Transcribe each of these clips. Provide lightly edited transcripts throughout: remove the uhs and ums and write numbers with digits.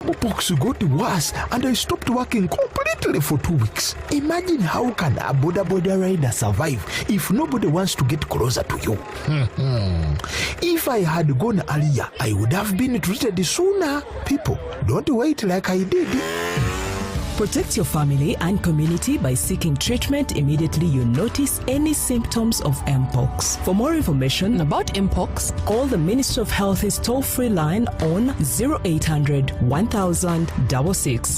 Smallpox got worse and I stopped working completely for 2 weeks. Imagine how can a border rider survive if nobody wants to get closer to you. If I had gone earlier, I would have been treated sooner. People, don't wait like I did. Protect your family and community by seeking treatment immediately you notice any symptoms of Mpox. For more information about Mpox, call the Ministry of Health's toll-free line on 0800 1000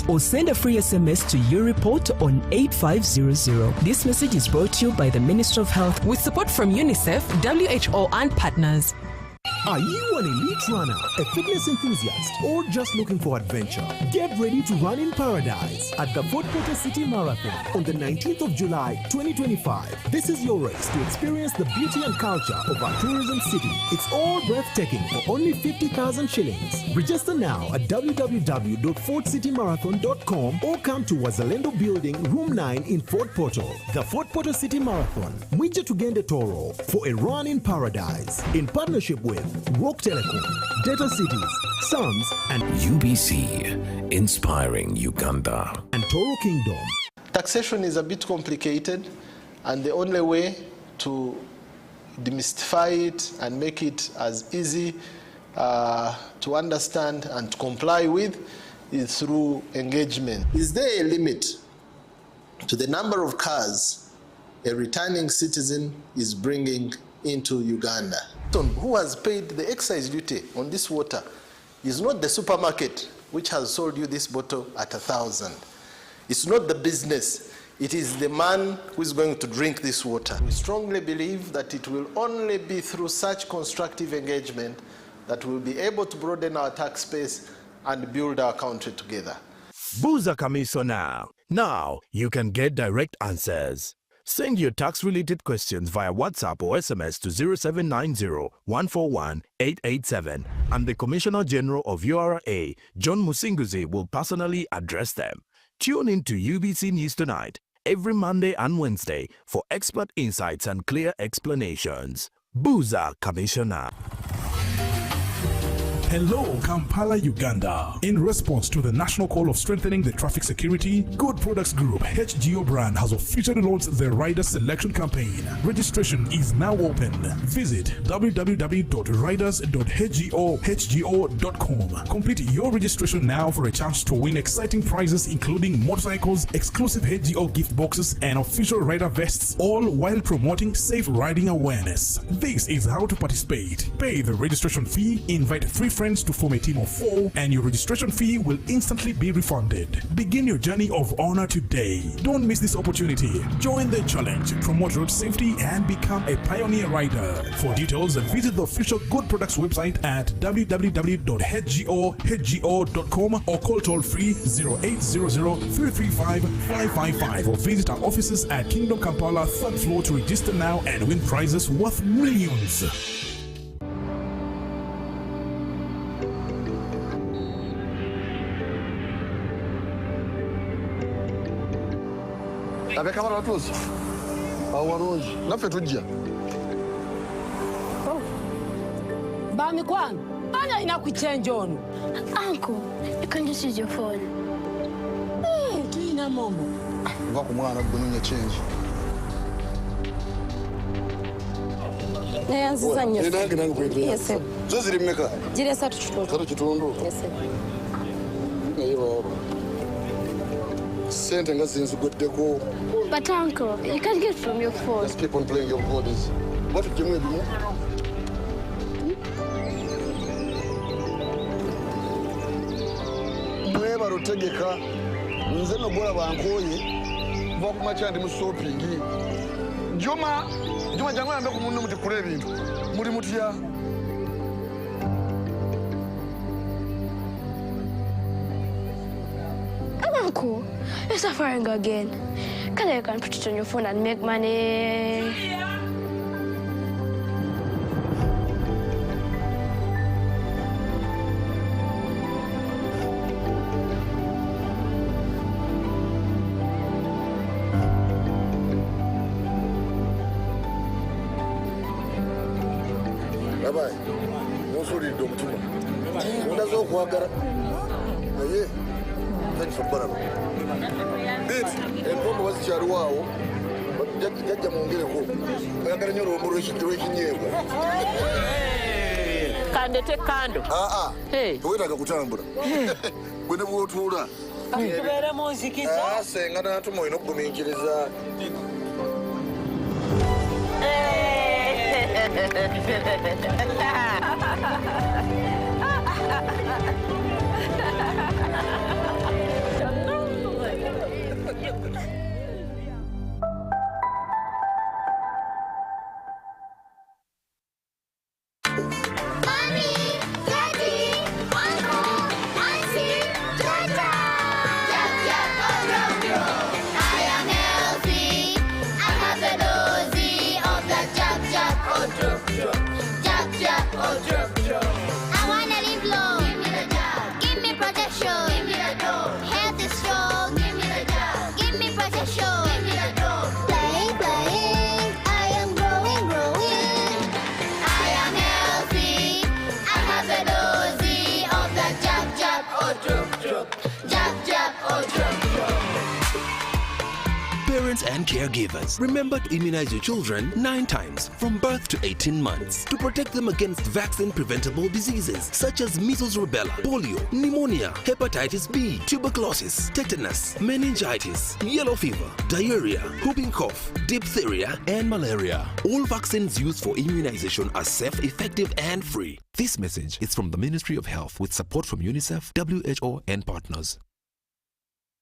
or send a free SMS to your report on 8500. This message is brought to you by the Ministry of Health with support from UNICEF, WHO and partners. Are you an elite runner, a fitness enthusiast, or just looking for adventure? Get ready to run in paradise at the Fort Portal City Marathon on the 19th of July 2025. This is your race to experience the beauty and culture of our tourism city. It's all breathtaking for only 50,000 shillings. Register now at www.fortcitymarathon.com or come to Wazalendo Building, Room 9 in Fort Portal. The Fort Portal City Marathon, Mwije Tugende Toro, for a run in paradise. In partnership with Rock Telecom, Data Cities, Sons, and UBC, inspiring Uganda. And Toro Kingdom. Taxation is a bit complicated, and the only way to demystify it and make it as easy to understand and to comply with is through engagement. Is there a limit to the number of cars a returning citizen is bringing into Uganda? Who has paid the excise duty on this water is not the supermarket which has sold you this bottle at 1,000. It's not the business. It is the man who is going to drink this water. We strongly believe that it will only be through such constructive engagement that we'll be able to broaden our tax base and build our country together. Buza Commissioner. Now you can get direct answers. Send your tax-related questions via WhatsApp or SMS to 0790-141-887 and the Commissioner General of URA, John Musinguzi, will personally address them. Tune in to UBC News Tonight every Monday and Wednesday for expert insights and clear explanations. Buza Commissioner. Hello, Kampala, Uganda. In response to the national call of strengthening the traffic security, Good Products Group HGO brand has officially launched the Rider Selection Campaign. Registration is now open. Visit www.riders.hgo.com. Complete your registration now for a chance to win exciting prizes including motorcycles, exclusive HGO gift boxes, and official rider vests, all while promoting safe riding awareness. This is how to participate. Pay the registration fee, invite 3 friends to form a team of 4, and your registration fee will instantly be refunded. Begin your journey of honor today. Don't miss this opportunity. Join the challenge, promote road safety, and become a pioneer rider. For details, visit the official Good Products website at www.hgo.com or call toll-free 0800-335-555 or visit our offices at Kingdom Kampala 3rd floor to register now and win prizes worth millions. Abeka bana tuzo. Awaroji. Nafe tujja. Oh. Bami kwangu. Anya inakuchenja ono. Uncle, you can just use your phone. Tuina momo. Nga ku mwana gwe change. Nayanziza nnyo. Nange kwetera. Yes sir. Zo ziri mmeka? Jire 3 kitundu. 3 kitundu. Yes sir. Eyo. Sente nga zinzugoddeko. But uncle, you can't get from your phone. Just keep on playing your bodies. What did you do? Mweba rotegeka. Nze no bola bankoye. Mva kumacha ndi mu shopping. Juma jangu ambe ku munno mutikule ebintu. Muri mutya? Uncle, you're suffering again. Can you can put it on your phone and make money? Bye-bye. No sorry, don't. What does all walk? Aye. for Barama. This, and from was Charwao, but Jajamongo. I got your situation here. Kandete kando. Hey. Wait, I got Kutambura. When the water told her. Saying I don't know, no coming Parents and caregivers, remember to immunize your children 9 times from birth to 18 months to protect them against vaccine-preventable diseases such as measles, rubella, polio, pneumonia, hepatitis B, tuberculosis, tetanus, meningitis, yellow fever, diarrhea, whooping cough, diphtheria, and malaria. All vaccines used for immunization are safe, effective, and free. This message is from the Ministry of Health with support from UNICEF, WHO, and partners.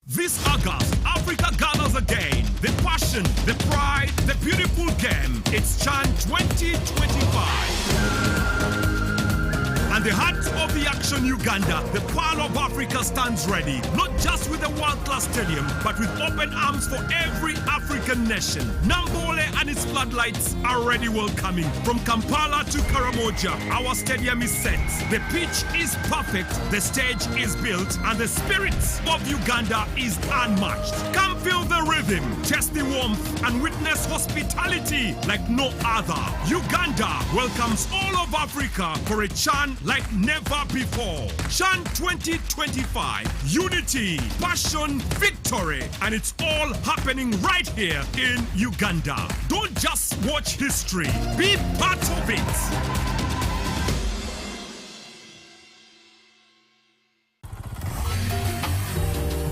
This August, Africa gathers again. The passion, the pride, the beautiful game. It's CHAN 2025. And the heart of the action, Uganda, the Pearl of Africa stands ready. Not just with a world-class stadium, but with open arms for every African nation. Nambole and its floodlights are already welcoming. From Kampala to Karamoja, our stadium is set. The pitch is perfect, the stage is built, and the spirit of Uganda is unmatched. Come feel the rhythm, taste the warmth, and witness hospitality like no other. Uganda welcomes all of Africa for a CHAN like never before. CHAN 2025. Unity, passion, victory. And it's all happening right here in Uganda. Don't just watch history. Be part of it.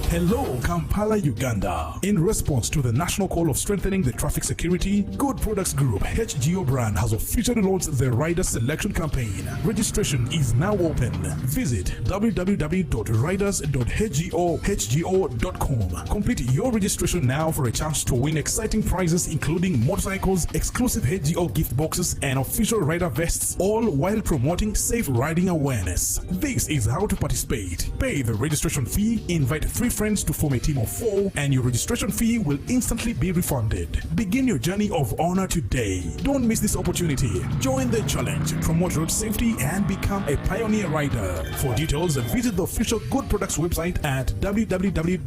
Hello, Kampala, Uganda. In response to the national call of strengthening the traffic security, Good Products Group HGO brand has officially launched the Rider Selection Campaign. Registration is now open. Visit www.riders.hgo.com. Complete your registration now for a chance to win exciting prizes including motorcycles, exclusive HGO gift boxes, and official rider vests, all while promoting safe riding awareness. This is how to participate. Pay the registration fee, invite 3 friends to form a team of 4, and your registration fee will instantly be refunded. Begin your journey of honor today. Don't miss this opportunity. Join the challenge, promote road safety, and become a pioneer rider. For details, visit the official Good Products website at www.hgo.com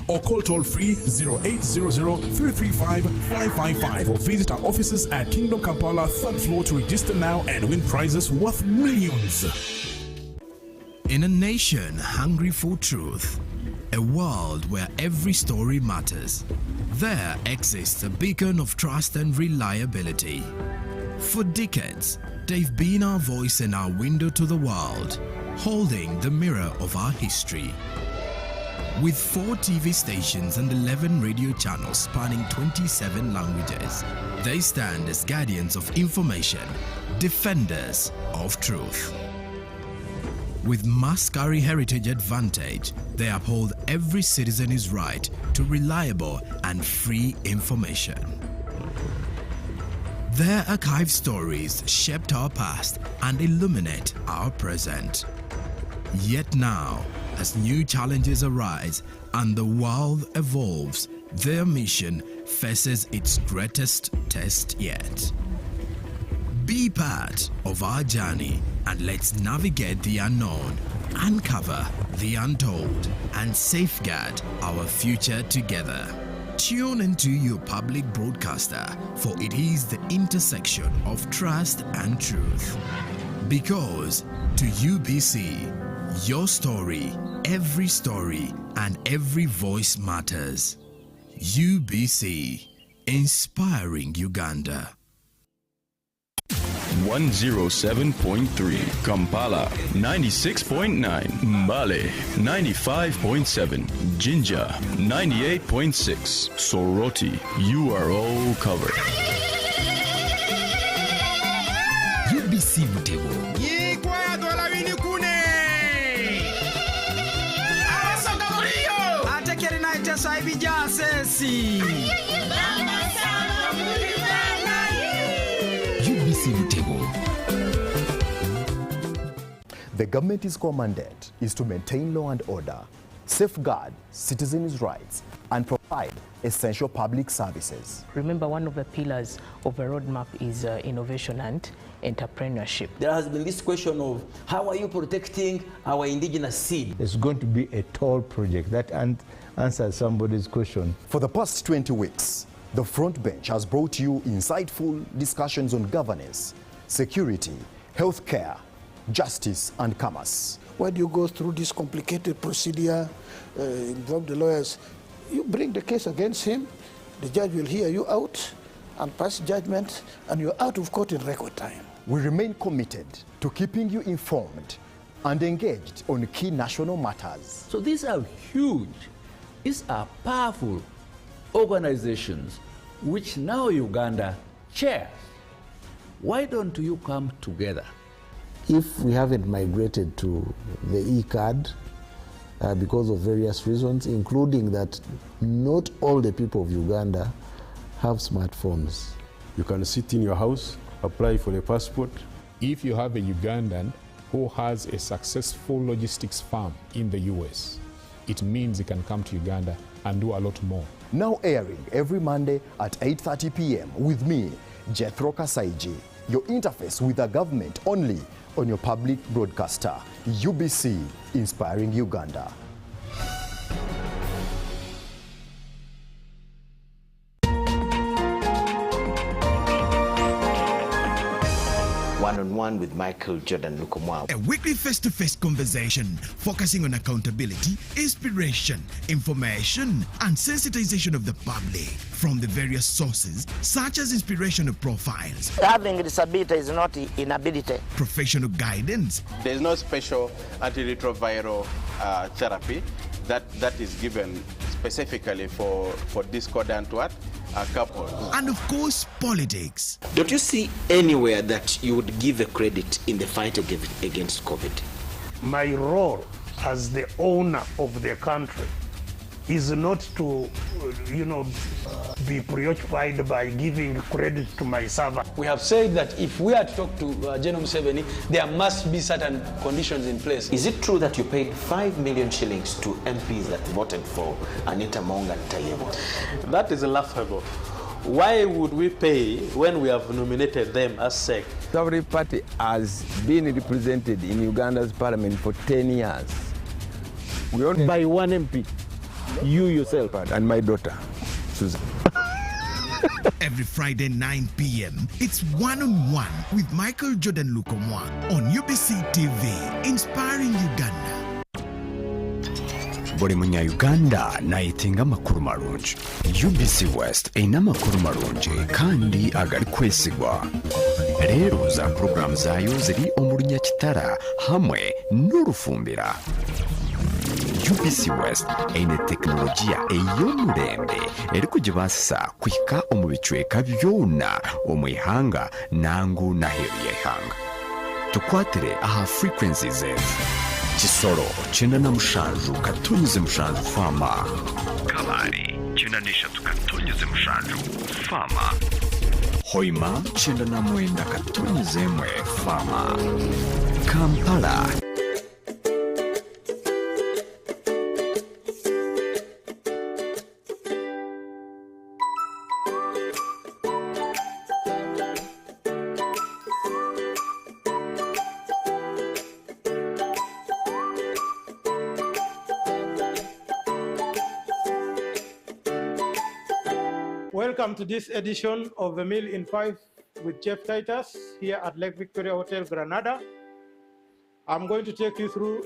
or call toll-free 0800-335-555 or visit our offices at Kingdom Kampala 3rd floor to register now and win prizes worth millions. In a nation hungry for truth, a world where every story matters, there exists a beacon of trust and reliability. For decades, they've been our voice and our window to the world, holding the mirror of our history. With 4 TV stations and 11 radio channels spanning 27 languages, they stand as guardians of information, defenders of truth. With Mascari Heritage Advantage, they uphold every citizen's right to reliable and free information. Their archive stories shaped our past and illuminate our present. Yet now, as new challenges arise and the world evolves, their mission faces its greatest test yet. Be part of our journey and let's navigate the unknown, uncover the untold, and safeguard our future together. Tune into your public broadcaster, for it is the intersection of trust and truth. Because to UBC, Your story, and every voice matters. UBC, inspiring Uganda. 107.3 Kampala, 96.9 Mbale, 95.7 Jinja, 98.6 Soroti. You are all covered. UBC Mutego. The government's core mandate is to maintain law and order, safeguard citizens' rights, and provide essential public services. Remember, one of the pillars of a roadmap is innovation and entrepreneurship. There has been this question of how are you protecting our indigenous seed? It's going to be a tall project. That answers somebody's question. For the past 20 weeks, the Front Bench has brought you insightful discussions on governance, security, healthcare, justice, and commerce. Why do you go through this complicated procedure, involve the lawyers? You bring the case against him, the judge will hear you out and pass judgment, and you're out of court in record time. We remain committed to keeping you informed and engaged on key national matters. So these are huge, these are powerful organizations which now Uganda chairs. Why don't you come together? If we haven't migrated to the e-card because of various reasons, including that not all the people of Uganda have smartphones. You can sit in your house, apply for a passport. If you have a Ugandan who has a successful logistics firm in the US, it means he can come to Uganda and do a lot more. Now airing every Monday at 8:30 p.m. with me, Jethro Kasaiji, your interface with the government only on your public broadcaster, UBC, inspiring Uganda. One-on-one with Michael Jordan Lukomwa. A weekly face-to-face conversation focusing on accountability, inspiration, information, and sensitization of the public from the various sources such as inspirational profiles. Having a disability is not inability. Professional guidance. There is no special antiretroviral therapy that is given specifically for discordant couples. And of course, politics. Don't you see anywhere that you would give a credit in the fight against COVID? My role as the owner of the country is not to, be preoccupied by giving credit to my servant. We have said that if we are to talk to General Museveni, there must be certain conditions in place. Is it true that you paid 5 million shillings to MPs that voted for Anita Monga and Tayebo? That is laughable. Why would we pay when we have nominated them as SEC? Every party has been represented in Uganda's parliament for 10 years. We only by one MP. You yourself and my daughter, Susan. Every Friday 9 p.m. it's one-on-one with Michael Jordan Lukomwa on UBC TV, inspiring Uganda. Buri munya-Uganda nayitinga amakuru marungi. UBC West eyina amakuru marungi kandi agari kwesigwa. Rero za program zayo ziri omu Runyakitara hamwe n'Orufumbira. UBC West eyine tekinologiya ey'omurembe eri kugibasisa kwika omu bicweka byona omu ihanga nangu n'aheeru y'eihanga. Tukwatire aha frequencies Kisoro 97.7 Fama, Kalari 93.7 Fama, Hoima 99.1 Fama, Kampala. Welcome to this edition of A Meal in 5 with Chef Titus here at Lake Victoria Hotel, Granada. I'm going to take you through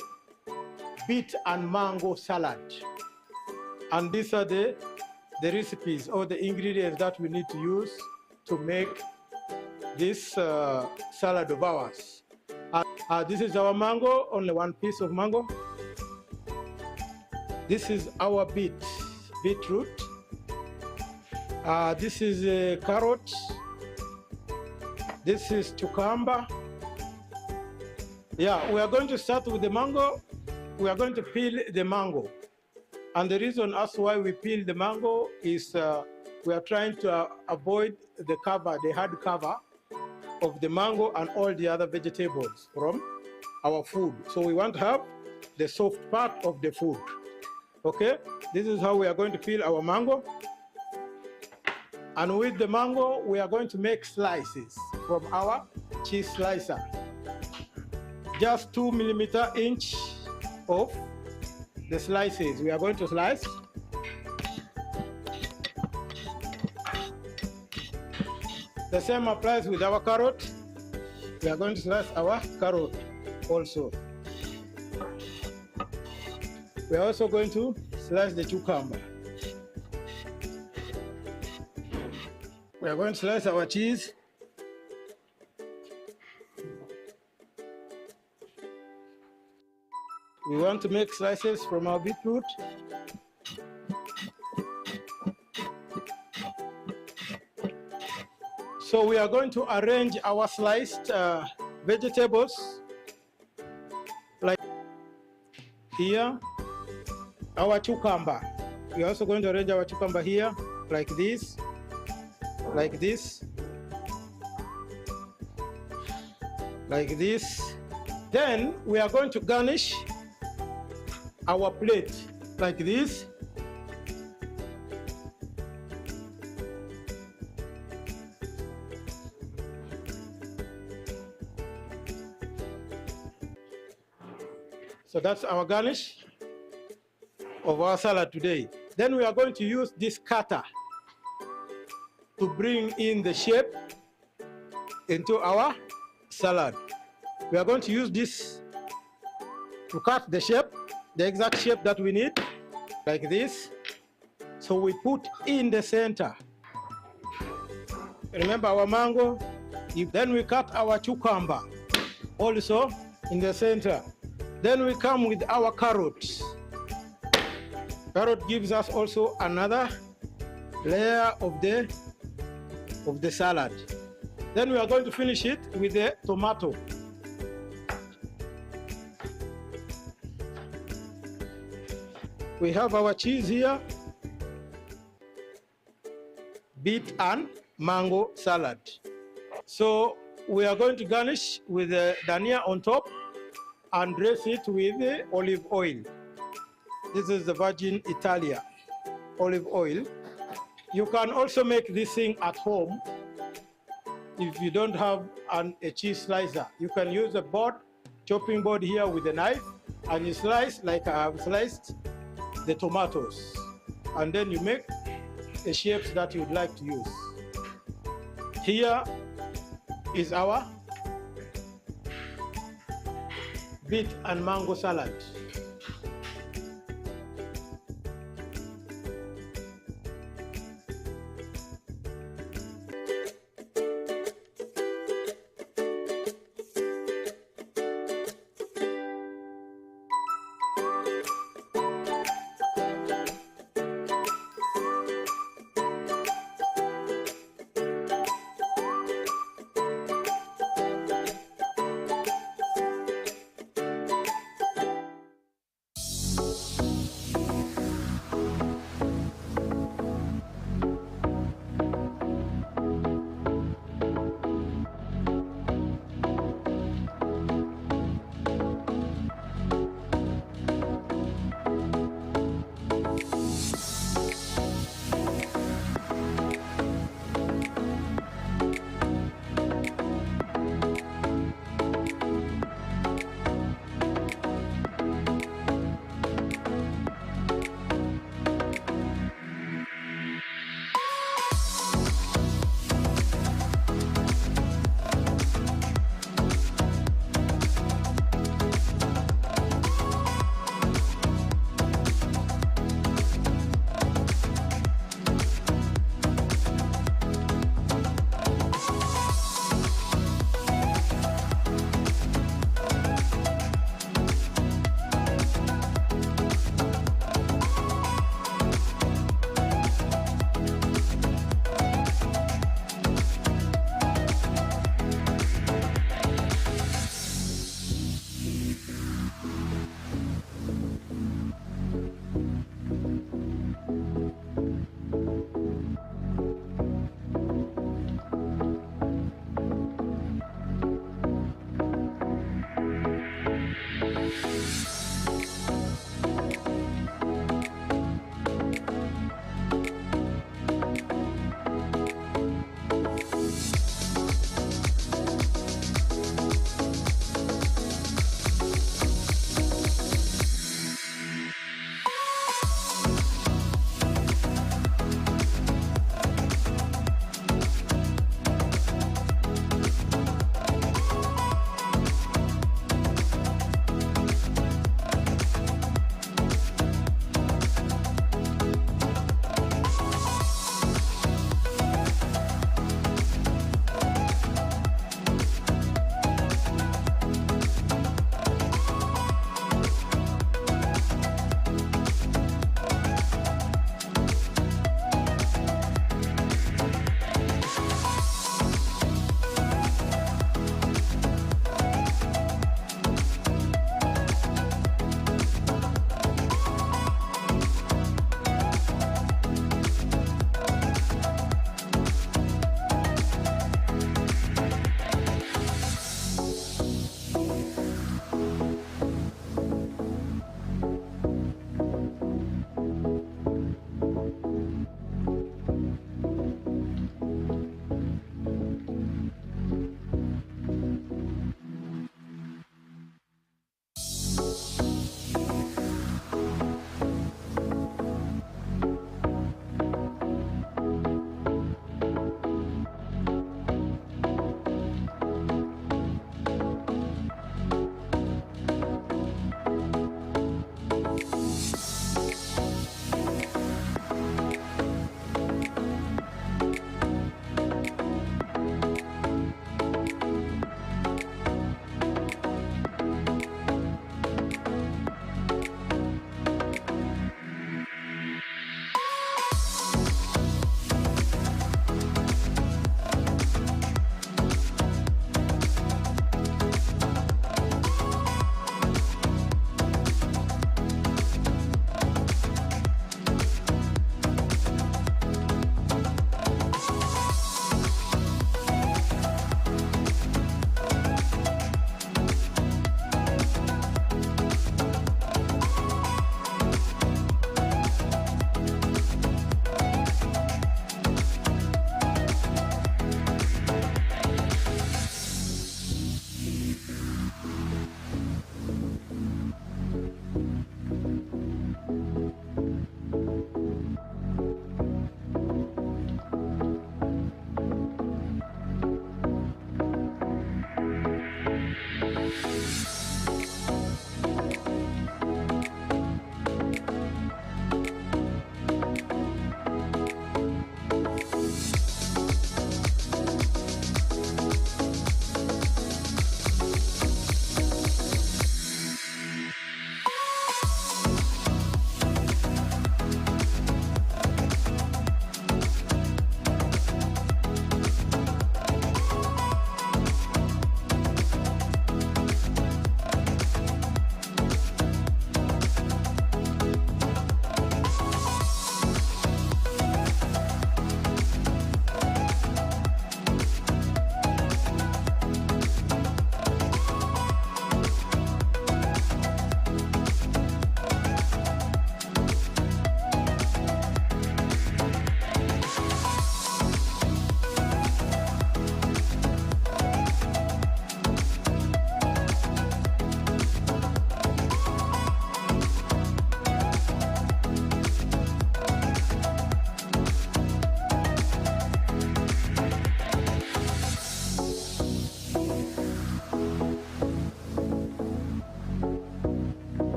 beet and mango salad. And these are the recipes or the ingredients that we need to use to make this salad of ours. This is our mango, only one piece of mango. This is our beetroot. This is carrot. This is cucumber. Yeah, we are going to start with the mango. We are going to peel the mango. And the reason as why we peel the mango is we are trying to avoid the cover, the hard cover of the mango and all the other vegetables from our food. So we want to have the soft part of the food. Okay, this is how we are going to peel our mango. And with the mango, we are going to make slices from our cheese slicer. Just 2 millimeter inch of the slices. We are going to slice. The same applies with our carrot. We are going to slice our carrot also. We are also going to slice the cucumber. We are going to slice our cheese. We want to make slices from our beetroot. So we are going to arrange our sliced vegetables like here. Our cucumber. We are also going to arrange our cucumber here like this, like this, like this. Then we are going to garnish our plate like this. So that's our garnish of our salad today. Then we are going to use this cutter to bring in the shape into our salad. We are going to use this to cut the shape, the exact shape that we need, like this. So we put in the center. Remember our mango? Then we cut our cucumber also in the center. Then we come with our carrots. Carrot gives us also another layer of the salad. Then we are going to finish it with the tomato. We have our cheese here, beet and mango salad. So we are going to garnish with the dania on top and dress it with the olive oil. This is the Virgin Italia olive oil. You can also make this thing at home. If you don't have a cheese slicer, you can use a chopping board here with a knife, and you slice like I have sliced the tomatoes. And then you make the shapes that you'd like to use. Here is our beet and mango salad.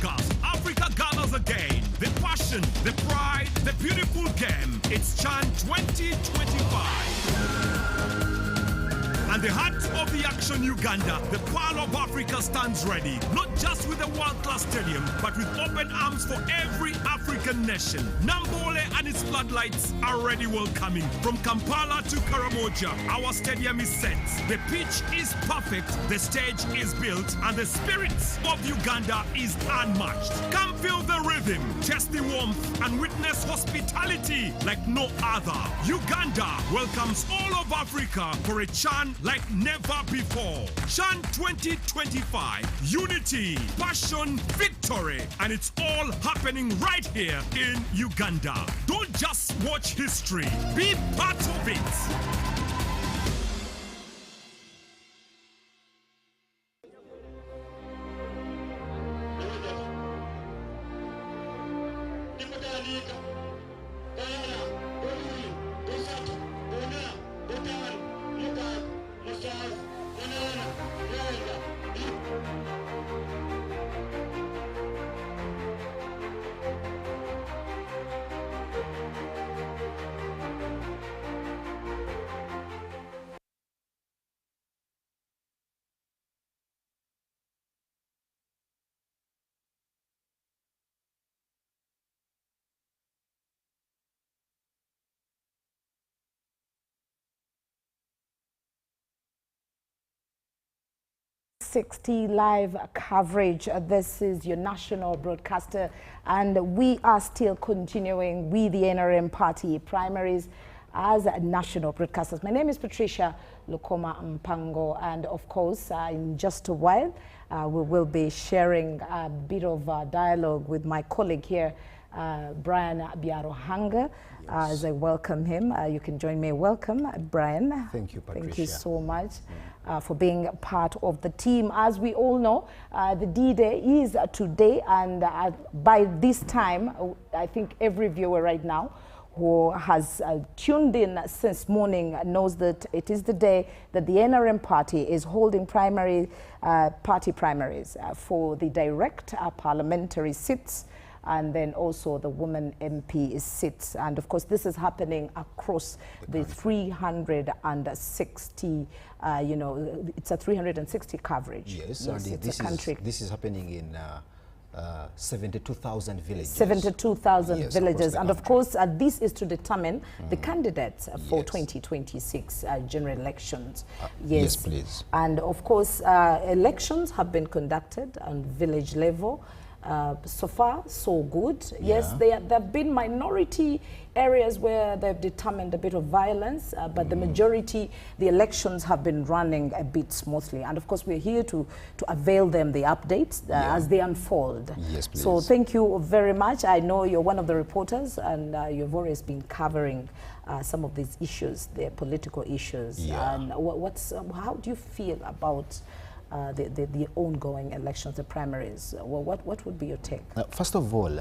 August, Africa gathers again. The passion, the pride, the beautiful game. It's Chan 2025. And the heart of the action, Uganda, the Pearl of Africa stands ready, not just with a world-class stadium, but with open arms for every African nation. Nambole and its floodlights are already welcoming. From Kampala to Karamoja, our stadium is set. The pitch is perfect, the stage is built, and the spirit of Uganda is unmatched. Come feel the rhythm, taste the warmth, and witness hospitality like no other. Uganda welcomes all of Africa for a Chan like never before. Chan 2025, unity, passion, victory, and it's all happening right here in Uganda. Don't just watch history, be part of it. Live coverage. This is your national broadcaster, and we are still continuing with the NRM party primaries as national broadcasters. My name is Patricia Lukoma Mpango, and of course, in just a while, we will be sharing a bit of dialogue with my colleague here, Brian Biarohanga. As I welcome him, you can join me. Welcome, Brian. Thank you, Patricia. Thank you so much for being part of the team. As we all know, the D-Day is today, and by this time, I think every viewer right now who has tuned in since morning knows that it is the day that the NRM party is holding party primaries for the direct parliamentary seats, and then also the women MP seats. And of course, this is happening across the 360, it's a 360 coverage. Yes, yes, and this is happening in 72,000 villages. 72,000 yes, villages. And of course, this is to determine the candidates for 2026 general elections. Yes, please. And of course, elections have been conducted on village level. So far, so good. Yes, there have been minority areas where they've determined a bit of violence, but the majority, the elections have been running a bit smoothly. And of course, we're here to avail them the updates as they unfold. Yes, please. So thank you very much. I know you're one of the reporters, and you've always been covering some of these issues, the political issues. Yeah. And how do you feel about the ongoing elections, the primaries? What would be your take? First of all,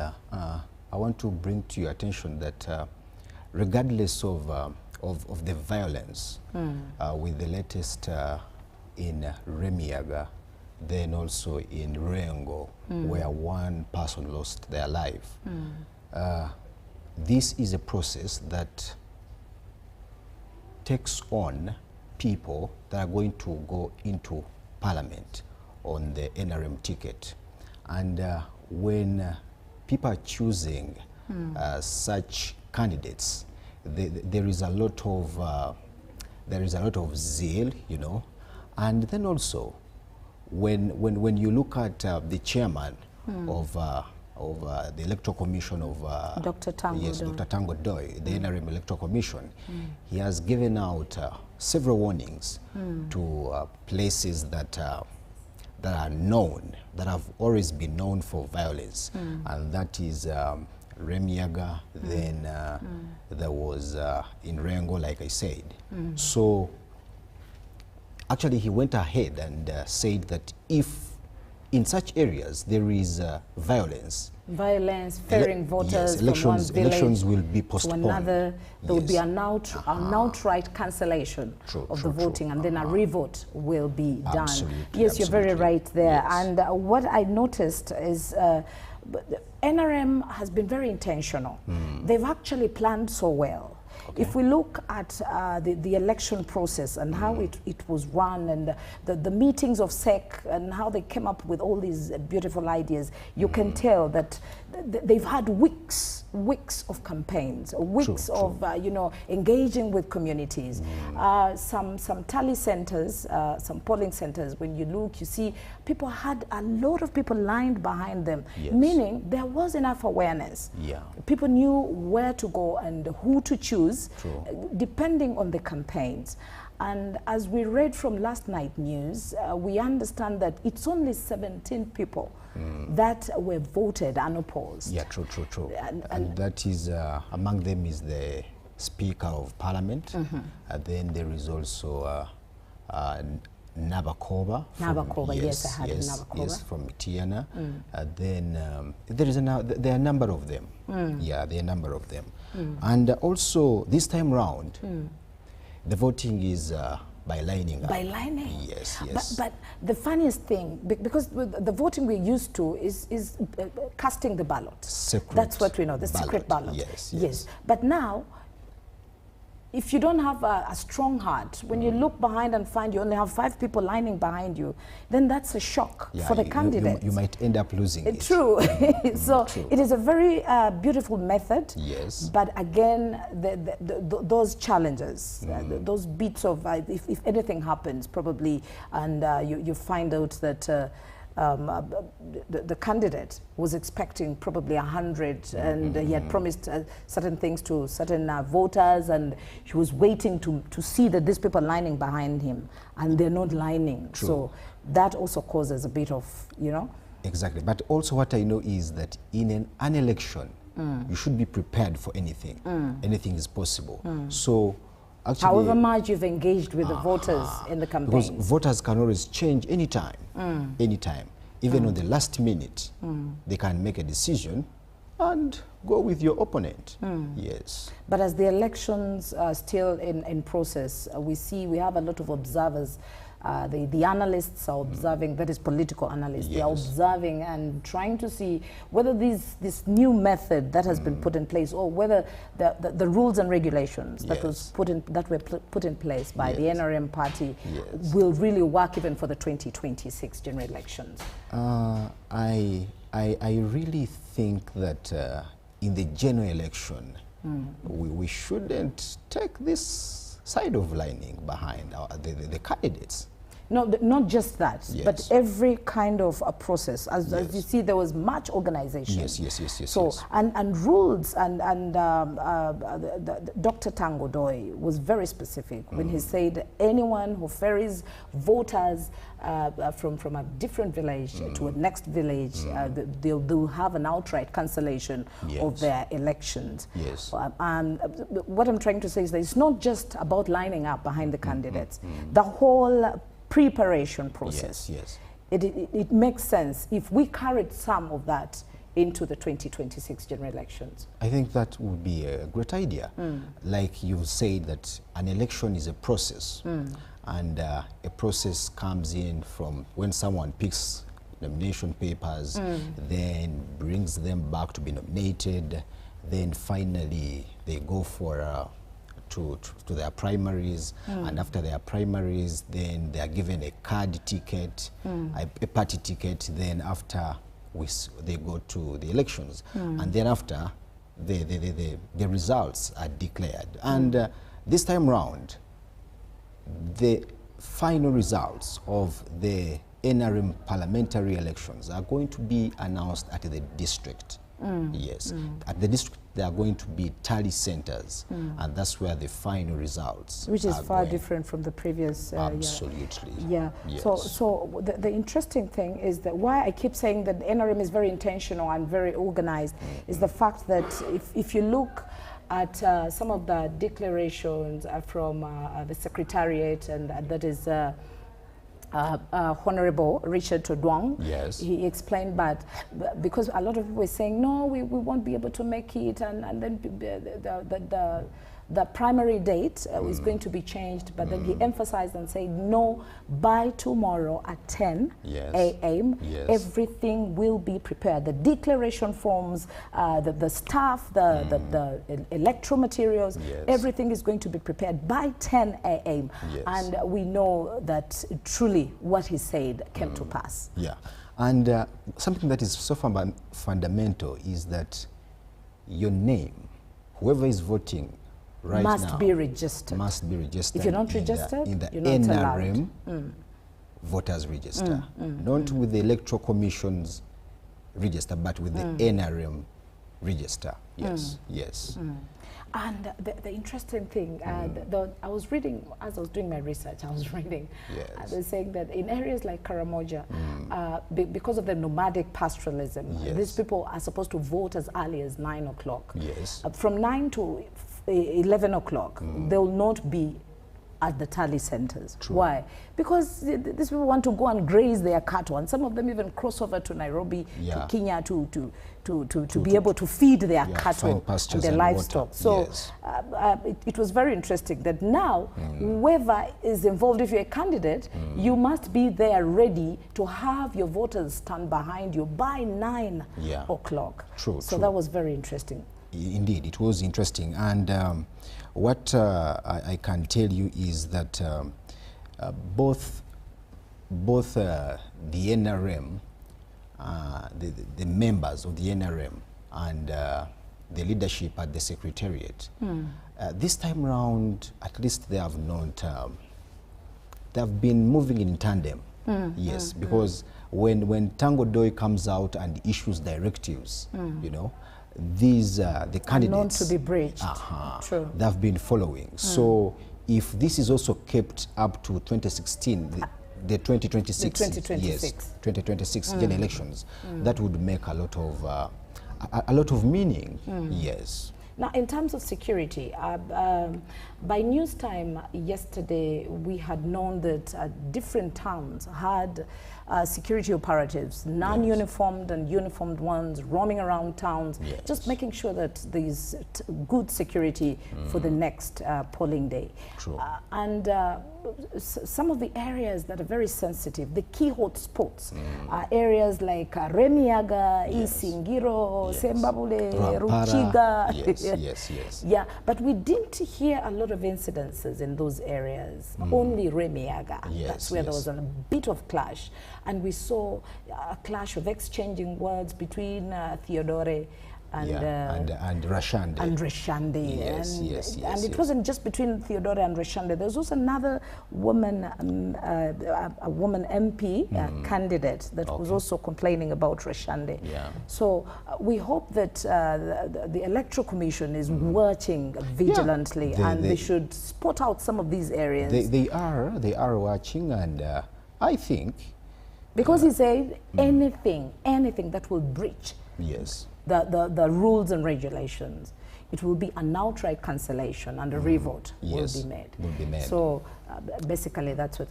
I want to bring to your attention that regardless of the violence, with the latest in Remiaga, then also in Rengo, where one person lost their life, this is a process that takes on people that are going to go into Parliament on the NRM ticket, and when people are choosing such candidates, there is a lot of zeal, and then also when you look at the chairman of the Electoral Commission of Dr. Tango yes, Dr. Tango Doi, the NRM Electoral Commission, he has given out several warnings to places that are known, that have always been known for violence, and that is Remiaga, then there was in Rengo, like I said. So actually he went ahead and said that if in such areas there is violence. Violence, ferrying voters yes, from one village elections will be to postponed. another. There will be an outright cancellation of the voting, and then a revote will be done. Absolutely, yes, you're very right there. Yes. And what I noticed is NRM has been very intentional. They've actually planned so well. If we look at the election process and how it was run, and the meetings of SEC and how they came up with all these beautiful ideas, you can tell that they've had weeks of campaigns, weeks of you know, engaging with communities. Some tally centers, some polling centers, when you look, you see people had a lot of people lined behind them, meaning there was enough awareness. People knew where to go and who to choose, depending on the campaigns. And as we read from last night news, we understand that it's only 17 people that were voted unopposed. Yeah, true. And that is, among them is the Speaker of Parliament. Then there is also Nabakoba. Nabakoba, yes, I had Nabakoba. Yes, from Tiana. Then there are a number of them. Yeah, there are a number of them. And also, this time round, the voting is by lining up. By lining? Yes. But the funniest thing, because the voting we're used to is casting the ballot. That's what we know, the secret ballot. Yes. But now, if you don't have a strong heart, when you look behind and find you only have 5 people lining behind you, then that's a shock for the candidate. You might end up losing it. True. So it is a very beautiful method. Yes. But again, those challenges, those bits of, if anything happens, probably, and you find out that the candidate was expecting probably 100, and he had promised certain things to certain voters, and he was waiting to see that these people lining behind him, and they're not lining. So that also causes a bit of, you know. Exactly. But also what I know is that in an election, you should be prepared for anything. Anything is possible. So actually, however much you've engaged with the voters in the campaign. Because voters can always change anytime. Anytime. Even on the last minute, they can make a decision and go with your opponent. Yes. But as the elections are still in process, we have a lot of observers. The analysts are observing, that is political analysts, they are observing and trying to see whether this new method that has been put in place, or whether the rules and regulations that were put in place by the NRM party will really work even for the 2026 general elections. I really think that in the general election, we shouldn't take this side of lining behind the candidates. No, not just that, but every kind of a process. As you see, there was much organization. Yes. So, and rules, and Dr. Tango Doi was very specific when he said anyone who ferries voters from a different village to a next village, they'll have an outright cancellation of their elections. And what I'm trying to say is that it's not just about lining up behind the candidates. The whole preparation process. It makes sense if we carried some of that into the 2026 general elections. I think that would be a great idea. Like you said, that an election is a process, and a process comes in from when someone picks nomination papers, then brings them back to be nominated, then finally they go for to their primaries, and after their primaries, then they are given a card ticket, a party ticket. Then after they go to the elections, and then after the results are declared. And this time round, the final results of the NRM parliamentary elections are going to be announced at the district. At the district, there are going to be tally centers, and that's where the final results which is are far going. different from the previous Absolutely. Yes. So the interesting thing is that why I keep saying that the NRM is very intentional and very organized is the fact that if you look at some of the declarations from the Secretariat, and that is Honorable Richard Todwong. Yes. He explained, but because a lot of people were saying, no, we won't be able to make it, and then the primary date is going to be changed, but then he emphasized and said, no, by tomorrow at 10 a.m., everything will be prepared. The declaration forms, the staff, the electro materials, everything is going to be prepared by 10 a.m. And we know that truly what he said came to pass. Yeah, and something that is so fundamental is that your name, whoever is voting, right must now, be registered. Must be registered. If you're not registered, in the you're not NRM allowed. voters register, not with the Electoral Commission's register, but with the NRM register. Yes, yes. And the interesting thing, I was reading, as I was doing my research, I was reading, they're saying that in areas like Karamoja, because of the nomadic pastoralism, these people are supposed to vote as early as 9 o'clock. Yes. From 9 to 11 o'clock, they will not be at the tally centers. True. Why? Because these people want to go and graze their cattle, and some of them even cross over to Nairobi, to Kenya, to be able to feed their cattle and their livestock. So it was very interesting that now whoever is involved, if you're a candidate, you must be there ready to have your voters stand behind you by 9 o'clock. True. So that was very interesting. Indeed, it was interesting. And what I can tell you is that both the NRM, the members of the NRM and the leadership at the Secretariat, this time round, at least they have not, they have been moving in tandem. Yes, because when Tango Doi comes out and issues directives, you know, these the candidates known to be breached. True. They have been following. So if this is also kept up to 2016, the 2026, yes, 2026 general elections, that would make a lot of meaning. Yes. Now, in terms of security, by news time yesterday, we had known that different towns had security operatives, non-uniformed and uniformed ones, roaming around towns, just making sure that there's good security for the next polling day. True. And some of the areas that are very sensitive, the key hotspots, are areas like Remiaga, Isingiro, Sembabule, Ruchiga. Yes. Yeah, but we didn't hear a lot of incidences in those areas. Only Remiaga. That's where there was a bit of clash. And we saw a clash of exchanging words between Theodore and Rashande. And Rashande. Yes, and it wasn't just between Theodore and Rashande. There was also another woman, a woman MP candidate that was also complaining about Rashande. So we hope that the Electoral Commission is watching vigilantly, and they should spot out some of these areas. They are watching, and I think because he said anything that will breach the rules and regulations, it will be an outright cancellation and a revote will be made. So basically that's what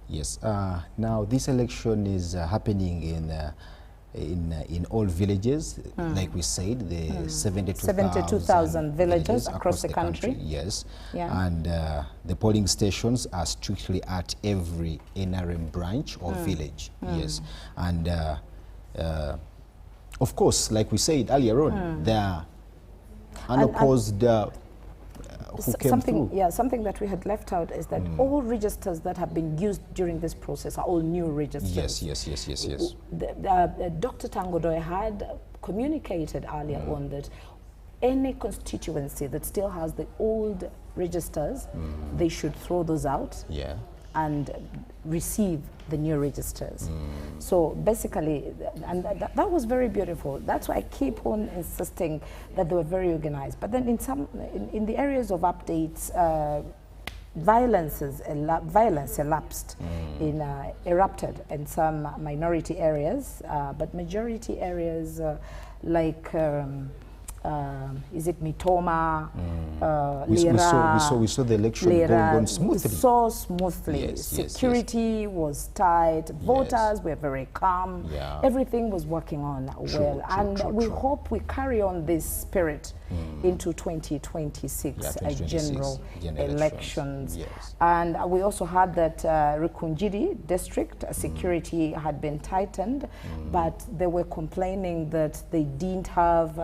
yes. Now this election is happening in all villages, like we said, the 72,000 villages across the country. Yes, and the polling stations are strictly at every NRM branch or village. Yes, and of course, like we said earlier on, there are unopposed who came through. Yeah, something that we had left out is that all registers that have been used during this process are all new registers. Yes. Dr. Tango Doi had communicated earlier on that any constituency that still has the old registers, they should throw those out and receive the new registers. So basically, and that was very beautiful. That's why I keep on insisting that they were very organized. But then in the areas of updates, violence erupted in some minority areas, but majority areas like is it Mitoma, We saw the election going smoothly. So smoothly. Yes, Security was tight. Voters were very calm. Yeah. Everything was working on well. And we hope we carry on this spirit into 2026 general elections. Yes. And we also heard that Rukunjiri district security had been tightened, but they were complaining that they didn't have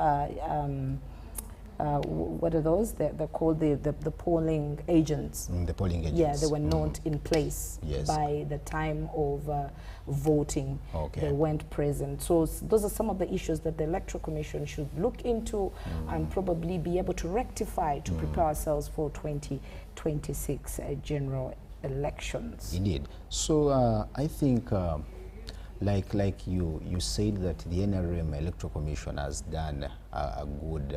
what are those? They're called the polling agents. The polling agents. Yeah, they were not in place Yes. by the time of voting. Okay. They weren't present. So those are some of the issues that the Electoral Commission should look into and probably be able to rectify to prepare ourselves for 2026 general elections. Indeed. So I think like you said that the NRM Electoral Commission has done a good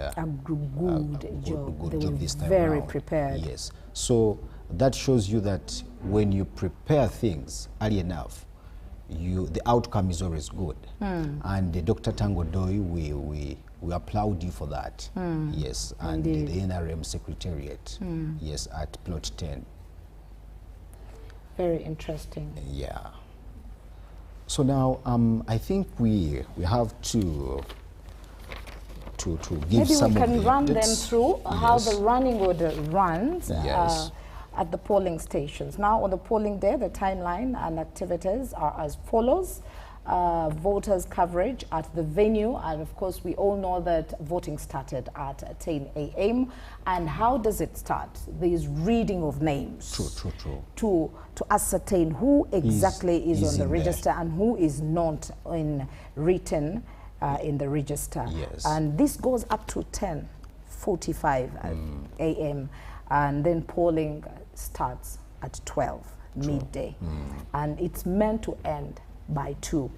job this time very around. prepared. Yes. So that shows you that when you prepare things early enough, the outcome is always good. And Dr. Tango Doi, we applaud you for that. Yes. And the NRM Secretariat. Yes, at plot 10. Very interesting. Yeah. So now, I think we have to give maybe some we of can the run them updates. through how the running order runs Yes. at the polling stations. Now, on the polling day, the timeline and activities are as follows. Voters coverage at the venue, and of course we all know that voting started at 10 a.m. and how does it start? There's reading of names to ascertain who exactly is on the register and who is not written in the register. Yes. And this goes up to 10:45 a.m. and then polling starts at 12 midday, and it's meant to end by 2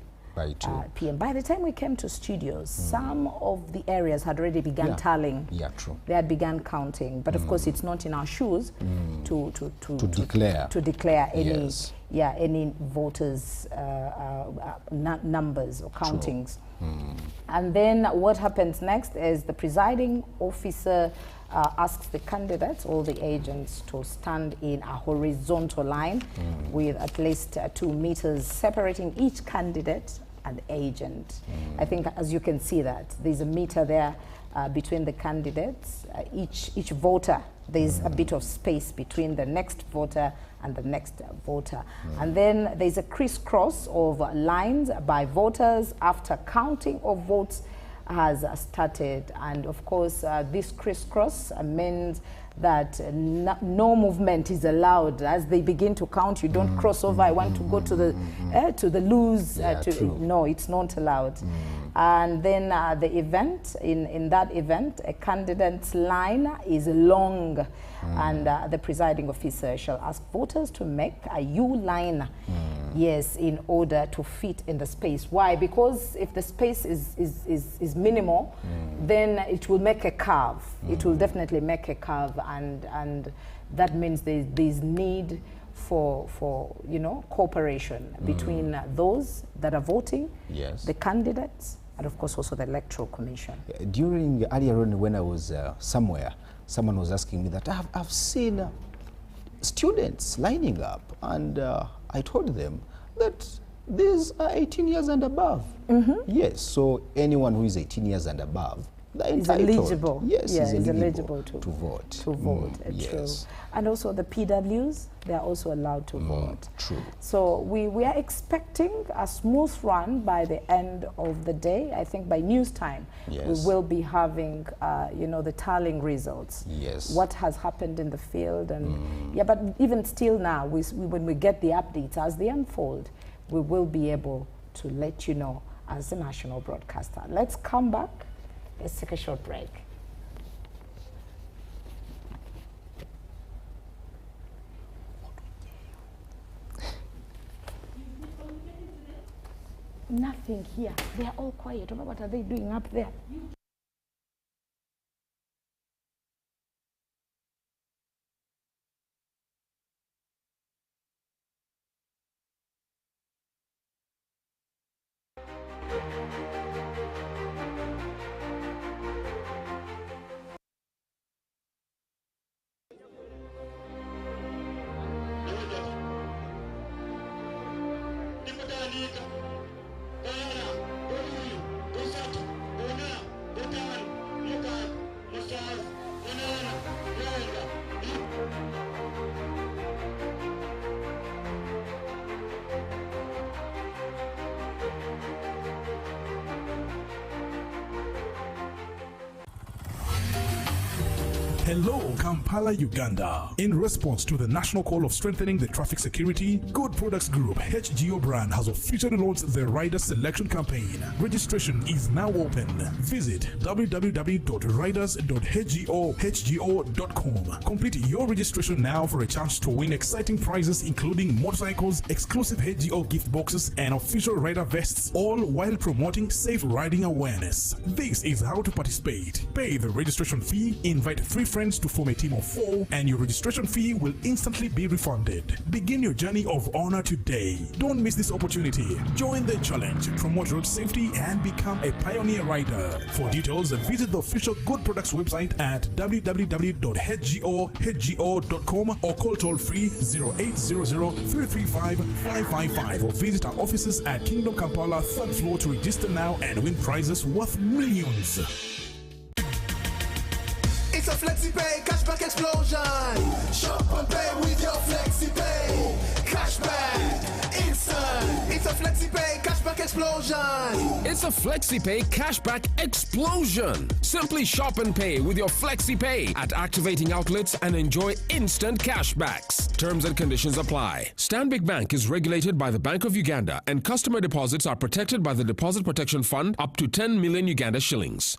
p.m. By the time we came to studios, some of the areas had already begun tallying. Yeah, true. They had begun counting, but of course it's not in our shoes to declare any any voters numbers or countings. And then what happens next is the presiding officer asks the candidates, all the agents, to stand in a horizontal line with at least 2 meters separating each candidate and agent. I think, as you can see, that there's a meter there between the candidates. Each voter, there's a bit of space between the next voter and the next voter. And then there's a crisscross of lines by voters after counting of votes has started. And of course, this crisscross means that no movement is allowed as they begin to count. You don't cross over. I want to go to the loose. No, it's not allowed. And then the event, in that event, a candidate's line is long, and the presiding officer shall ask voters to make a U-line, yes, in order to fit in the space. Why? Because if the space is minimal, then it will make a curve. It will definitely make a curve, and that means there's need for cooperation between those that are voting, the candidates, and of course also the Electoral Commission. Earlier on when I was somewhere, someone was asking me that I've seen students lining up, and I told them that these are 18 years and above. Yes, so anyone who is 18 years and above is eligible. Yes, yeah, is eligible to vote. To vote, yes. True. And also the PWs, they are also allowed to vote. True. So we are expecting a smooth run by the end of the day. I think by news time, we will be having, the tallying results. Yes. What has happened in the field, and but even still now, when we get the updates as they unfold, we will be able to let you know as a national broadcaster. Let's come back. Let's take a short break. Nothing here. They are all quiet. What are they doing up there? Hello, Kampala, Uganda. In response to the national call of strengthening the traffic security, Good Products Group HGO brand has officially launched the Rider Selection Campaign. Registration is now open. Visit www.riders.hgo.com. Complete your registration now for a chance to win exciting prizes including motorcycles, exclusive HGO gift boxes, and official rider vests, all while promoting safe riding awareness. This is how to participate. Pay the registration fee, invite 3 friends to form a team of 4, and your registration fee will instantly be refunded. Begin your journey of honor today. Don't miss this opportunity. Join the challenge, promote road safety, and become a pioneer rider. For details, visit the official Good Products website at www.hgo.com or call toll-free 0800-335-555 or visit our offices at Kingdom Kampala 3rd floor to register now and win prizes worth millions. It's a FlexiPay cashback explosion. Shop and pay with your FlexiPay. Cashback instant. It's a FlexiPay cashback explosion. It's a FlexiPay cashback explosion. Simply shop and pay with your FlexiPay at activating outlets and enjoy instant cashbacks. Terms and conditions apply. Stanbic Bank is regulated by the Bank of Uganda, and customer deposits are protected by the Deposit Protection Fund up to 10 million Uganda shillings.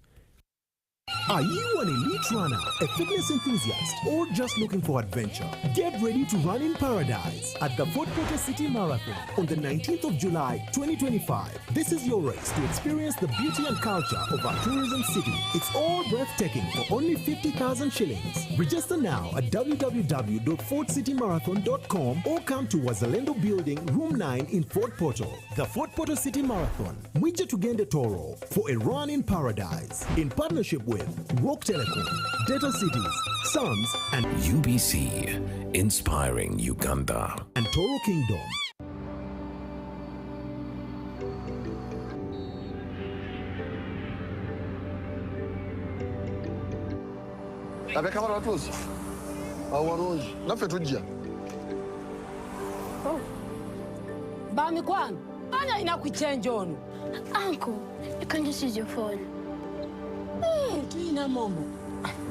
Are you an elite runner, a fitness enthusiast, or just looking for adventure? Get ready to run in paradise at the Fort Portal City Marathon on the 19th of July 2025. This is your race to experience the beauty and culture of our tourism city. It's all breathtaking for only 50,000 shillings. Register now at www.fortcitymarathon.com or come to Wazalendo Building, Room 9 in Fort Portal. The Fort Portal City Marathon, Mwije Tugende Toro, for a run in paradise. In partnership with Rock Telecom, Data Cities, Sams, and UBC, inspiring Uganda. And Toro Kingdom. Abeka bana tuzi. Awarunji. Naffe tujja. Oh. Bami kwangu. Anya inakuchange ono. Uncle, you can just use your phone. Hey, tuina momo.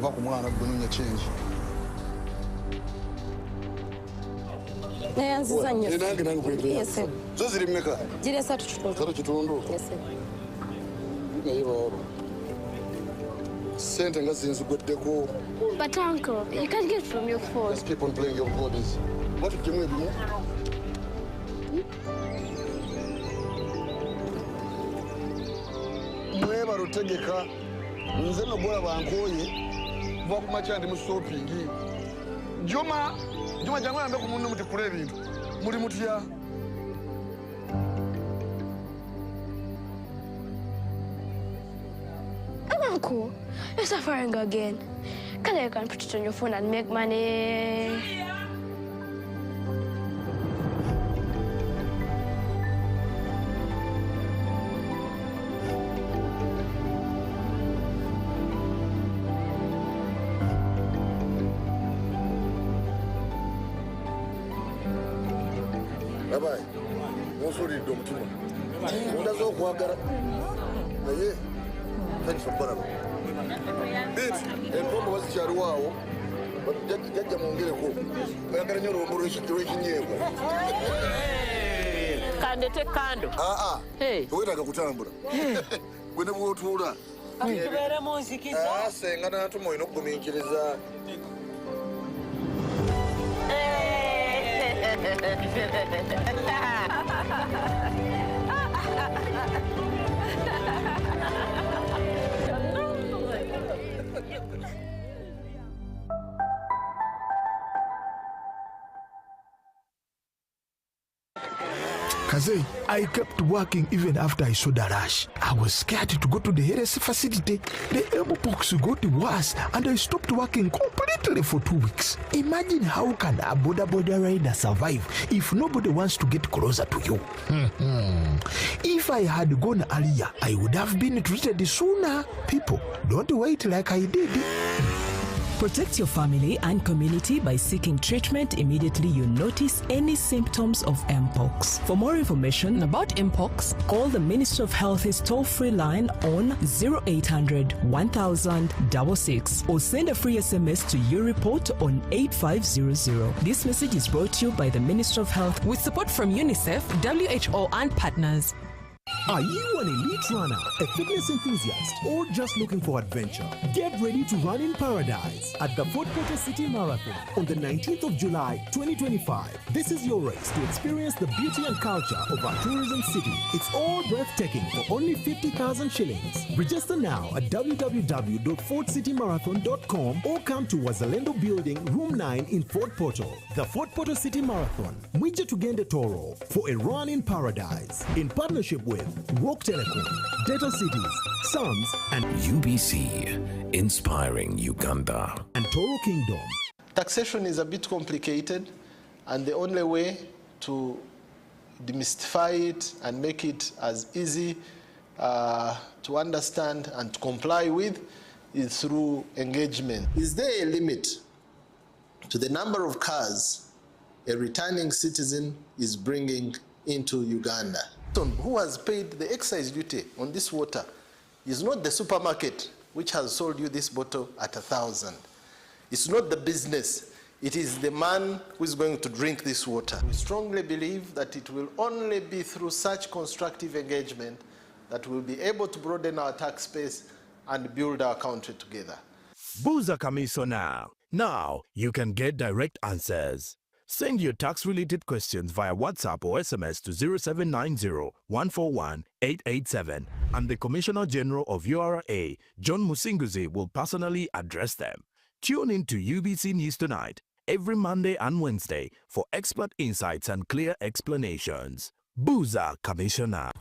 Va ku mwana kununya change. Nayanziza nnyo. Nange kwembe. Yes, sir. Zo ziri mmeka? Ziri 3 kitundu. 3 kitundu. Yes, sir. Ngayiro. Sente ngazinziguddeko. But uncle, you can get from your phone. Let's keep on playing your bodies. What if you move more? Mweba rutegeka. Nze no bora bankoye. Va ku macha ndi mu shopping. Juma jangu yambe ku munnu mutikule ebintu. Muri mutya? Uncle, you're suffering again. Can you put it on your phone and make money? Bye-bye. Monsuri do mutima. Ndazo kwagara. Naye. Thanks for coming. Bit, enkombo wazichari wawo. Jajja mwongereko. Bayagala nnyo olwombo lw'ekinyeebwa. Kandete kando. Tewetaaga kutambula. Gwe ne bw'otuula. Tubeere mu nzikiza. Senga n'atuma olina okugumiikiriza. Kaze, I kept working even after I saw the rash. I was scared to go to the heresy facility. The elbowpox got worse and I stopped working completely for 2 weeks. Imagine how can a border rider survive if nobody wants to get closer to you. If I had gone earlier, I would have been treated sooner. People, don't wait like I did. Protect your family and community by seeking treatment immediately you notice any symptoms of Mpox. For more information about Mpox, call the Ministry of Health's toll-free line on 0800 1066 or send a free SMS to your report on 8500. This message is brought to you by the Ministry of Health with support from UNICEF, WHO and partners. Are you an elite runner, a fitness enthusiast, or just looking for adventure? Get ready to run in paradise at the Fort Porter City Marathon on the 19th of July 2025. This is your race to experience the beauty and culture of our tourism city. It's all breathtaking for only 50,000 shillings. Register now at www.fortcitymarathon.com or come to Wazalendo Building, Room 9 in Fort Portal. The Fort Porter City Marathon, Mwije Tugende Toro, for a run in paradise. In partnership with Rock Telecom, Data Cities, Sams, and UBC, inspiring Uganda. And Toro Kingdom. Taxation is a bit complicated, and the only way to demystify it and make it as easy to understand and to comply with is through engagement. Is there a limit to the number of cars a returning citizen is bringing into Uganda? Who has paid the excise duty on this water is not the supermarket which has sold you this bottle at 1,000. It's not the business. It is the man who is going to drink this water. We strongly believe that it will only be through such constructive engagement that we'll be able to broaden our tax base and build our country together. Buza Kamiso now you can get direct answers. Send your tax-related questions via WhatsApp or SMS to 0790-141-887, and the Commissioner General of URA, John Musinguzi, will personally address them. Tune in to UBC News Tonight every Monday and Wednesday for expert insights and clear explanations. Buza Commissioner.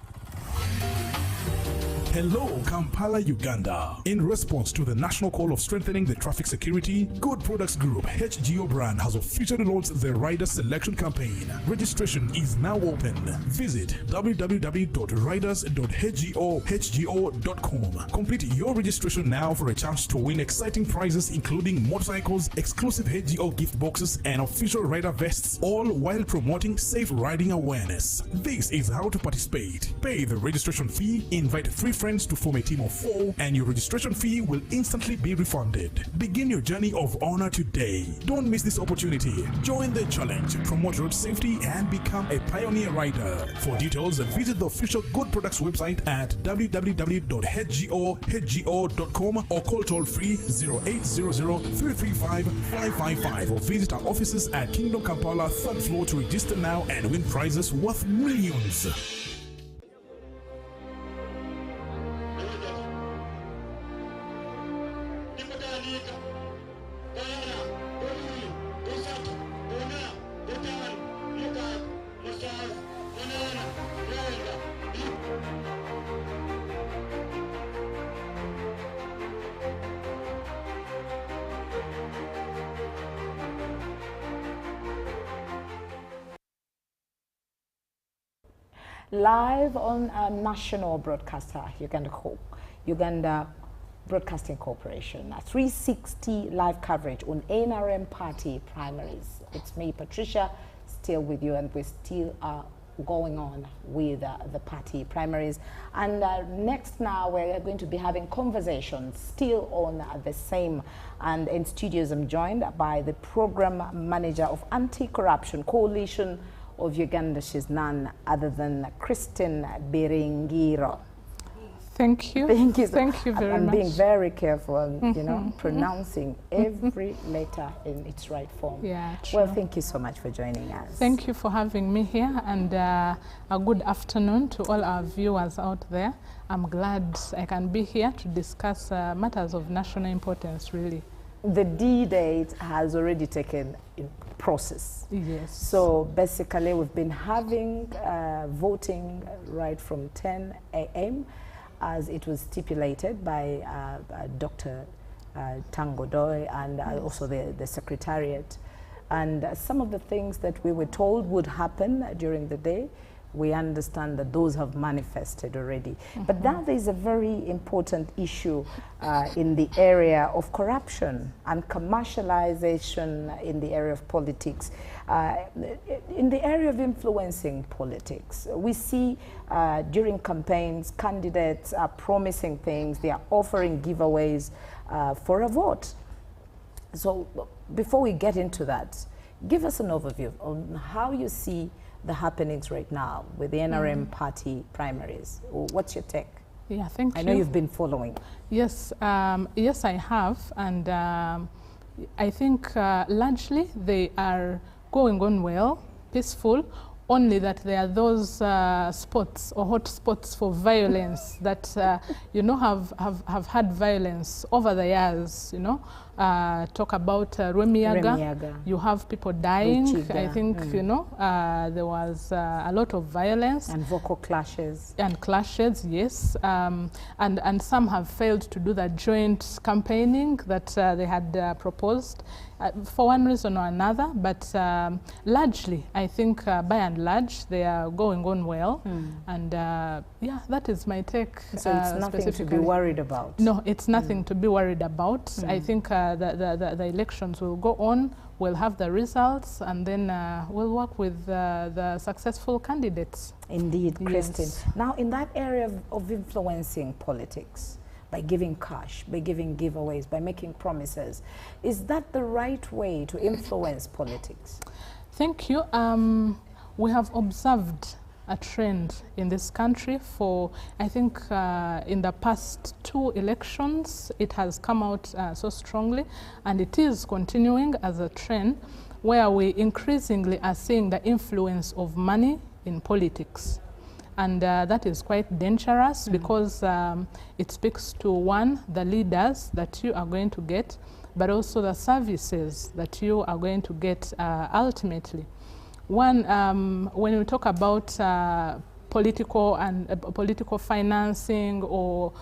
Hello, Kampala, Uganda. In response to the national call of strengthening the traffic security, Good Products Group HGO brand has officially launched the Rider Selection Campaign. Registration is now open. Visit www.riders.hgo.com. Complete your registration now for a chance to win exciting prizes including motorcycles, exclusive HGO gift boxes, and official rider vests, all while promoting safe riding awareness. This is how to participate. Pay the registration fee, invite 3 friends to form a team of 4, and your registration fee will instantly be refunded. Begin your journey of honor today. Don't miss this opportunity. Join the challenge, promote road safety, and become a pioneer rider. For details, visit the official Good Products website at www.hgo.com or call toll-free 0800-335-555 or visit our offices at Kingdom Kampala 3rd floor to register now and win prizes worth millions. Live on a national broadcaster, Uganda Broadcasting Corporation, a 360 live coverage on NRM party primaries. It's me, Patricia, still with you, and we still are going on with the party primaries. And next now we're going to be having conversations still on the same. And in studios I'm joined by the Program Manager of Anti-Corruption Coalition of Uganda. She's none other than Christine Biringiro. Thank you. Thank you. Thank you very much. I'm being very careful and, pronouncing every letter in its right form. Yeah, true. Well, thank you so much for joining us. Thank you for having me here, and a good afternoon to all our viewers out there. I'm glad I can be here to discuss matters of national importance, really. The D-date has already taken process. Yes. So basically we've been having voting right from 10 a.m. as it was stipulated by Dr. Tangodoy and also the Secretariat. And some of the things that we were told would happen during the day we understand that those have manifested already. But now there's a very important issue in the area of corruption and commercialization in the area of politics. In the area of influencing politics, we see during campaigns, candidates are promising things, they are offering giveaways for a vote. So before we get into that, give us an overview on how you see the happenings right now with the NRM party primaries. What's your take? Yeah, thank you. I know you've been following. Yes, yes, I have, and I think largely they are going on well, peaceful. Only that there are those spots or hot spots for violence that you know have had violence over the years. You know, talk about Rwemiyaga. You have people dying. I think you know there was a lot of violence and vocal clashes. And clashes, yes. And some have failed to do the joint campaigning that they had proposed. For one reason or another, but largely, I think by and large, they are going on well. And yeah, that is my take. So it's nothing to be worried about? No, it's nothing to be worried about. I think the elections will go on, we'll have the results, and then we'll work with the successful candidates. Indeed, Christine. Yes. Now, in that area of influencing politics, by giving cash, by giving giveaways, by making promises. Is that the right way to influence politics? Thank you. We have observed a trend in this country for, I think, in the past 2 elections, it has come out so strongly, and it is continuing as a trend where we increasingly are seeing the influence of money in politics. And that is quite dangerous because it speaks to, one, the leaders that you are going to get, but also the services that you are going to get ultimately. One, when we talk about political and political financing or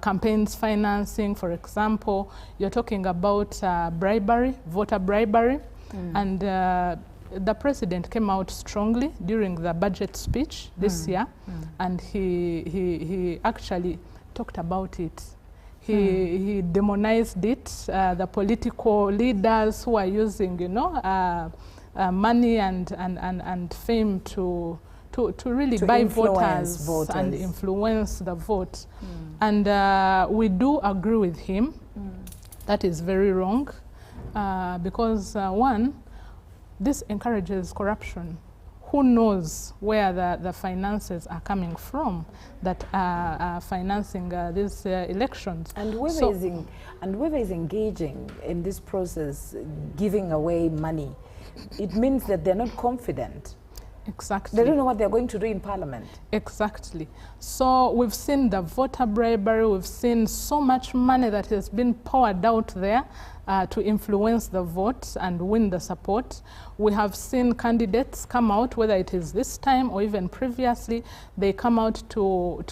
campaigns financing, for example, you're talking about bribery, voter bribery, and the president came out strongly during the budget speech this year, and he actually talked about it. He demonized it. The political leaders who are using, you know, money and fame to really buy voters and influence the vote. And we do agree with him. That is very wrong because one, this encourages corruption. Who knows where the finances are coming from that are financing these elections? And whoever is engaging in this process, giving away money, it means that they're not confident. Exactly. They don't know what they're going to do in Parliament. Exactly. So we've seen the voter bribery, we've seen so much money that has been poured out there to influence the vote and win the support. We have seen candidates come out, whether it is this time or even previously, they come out to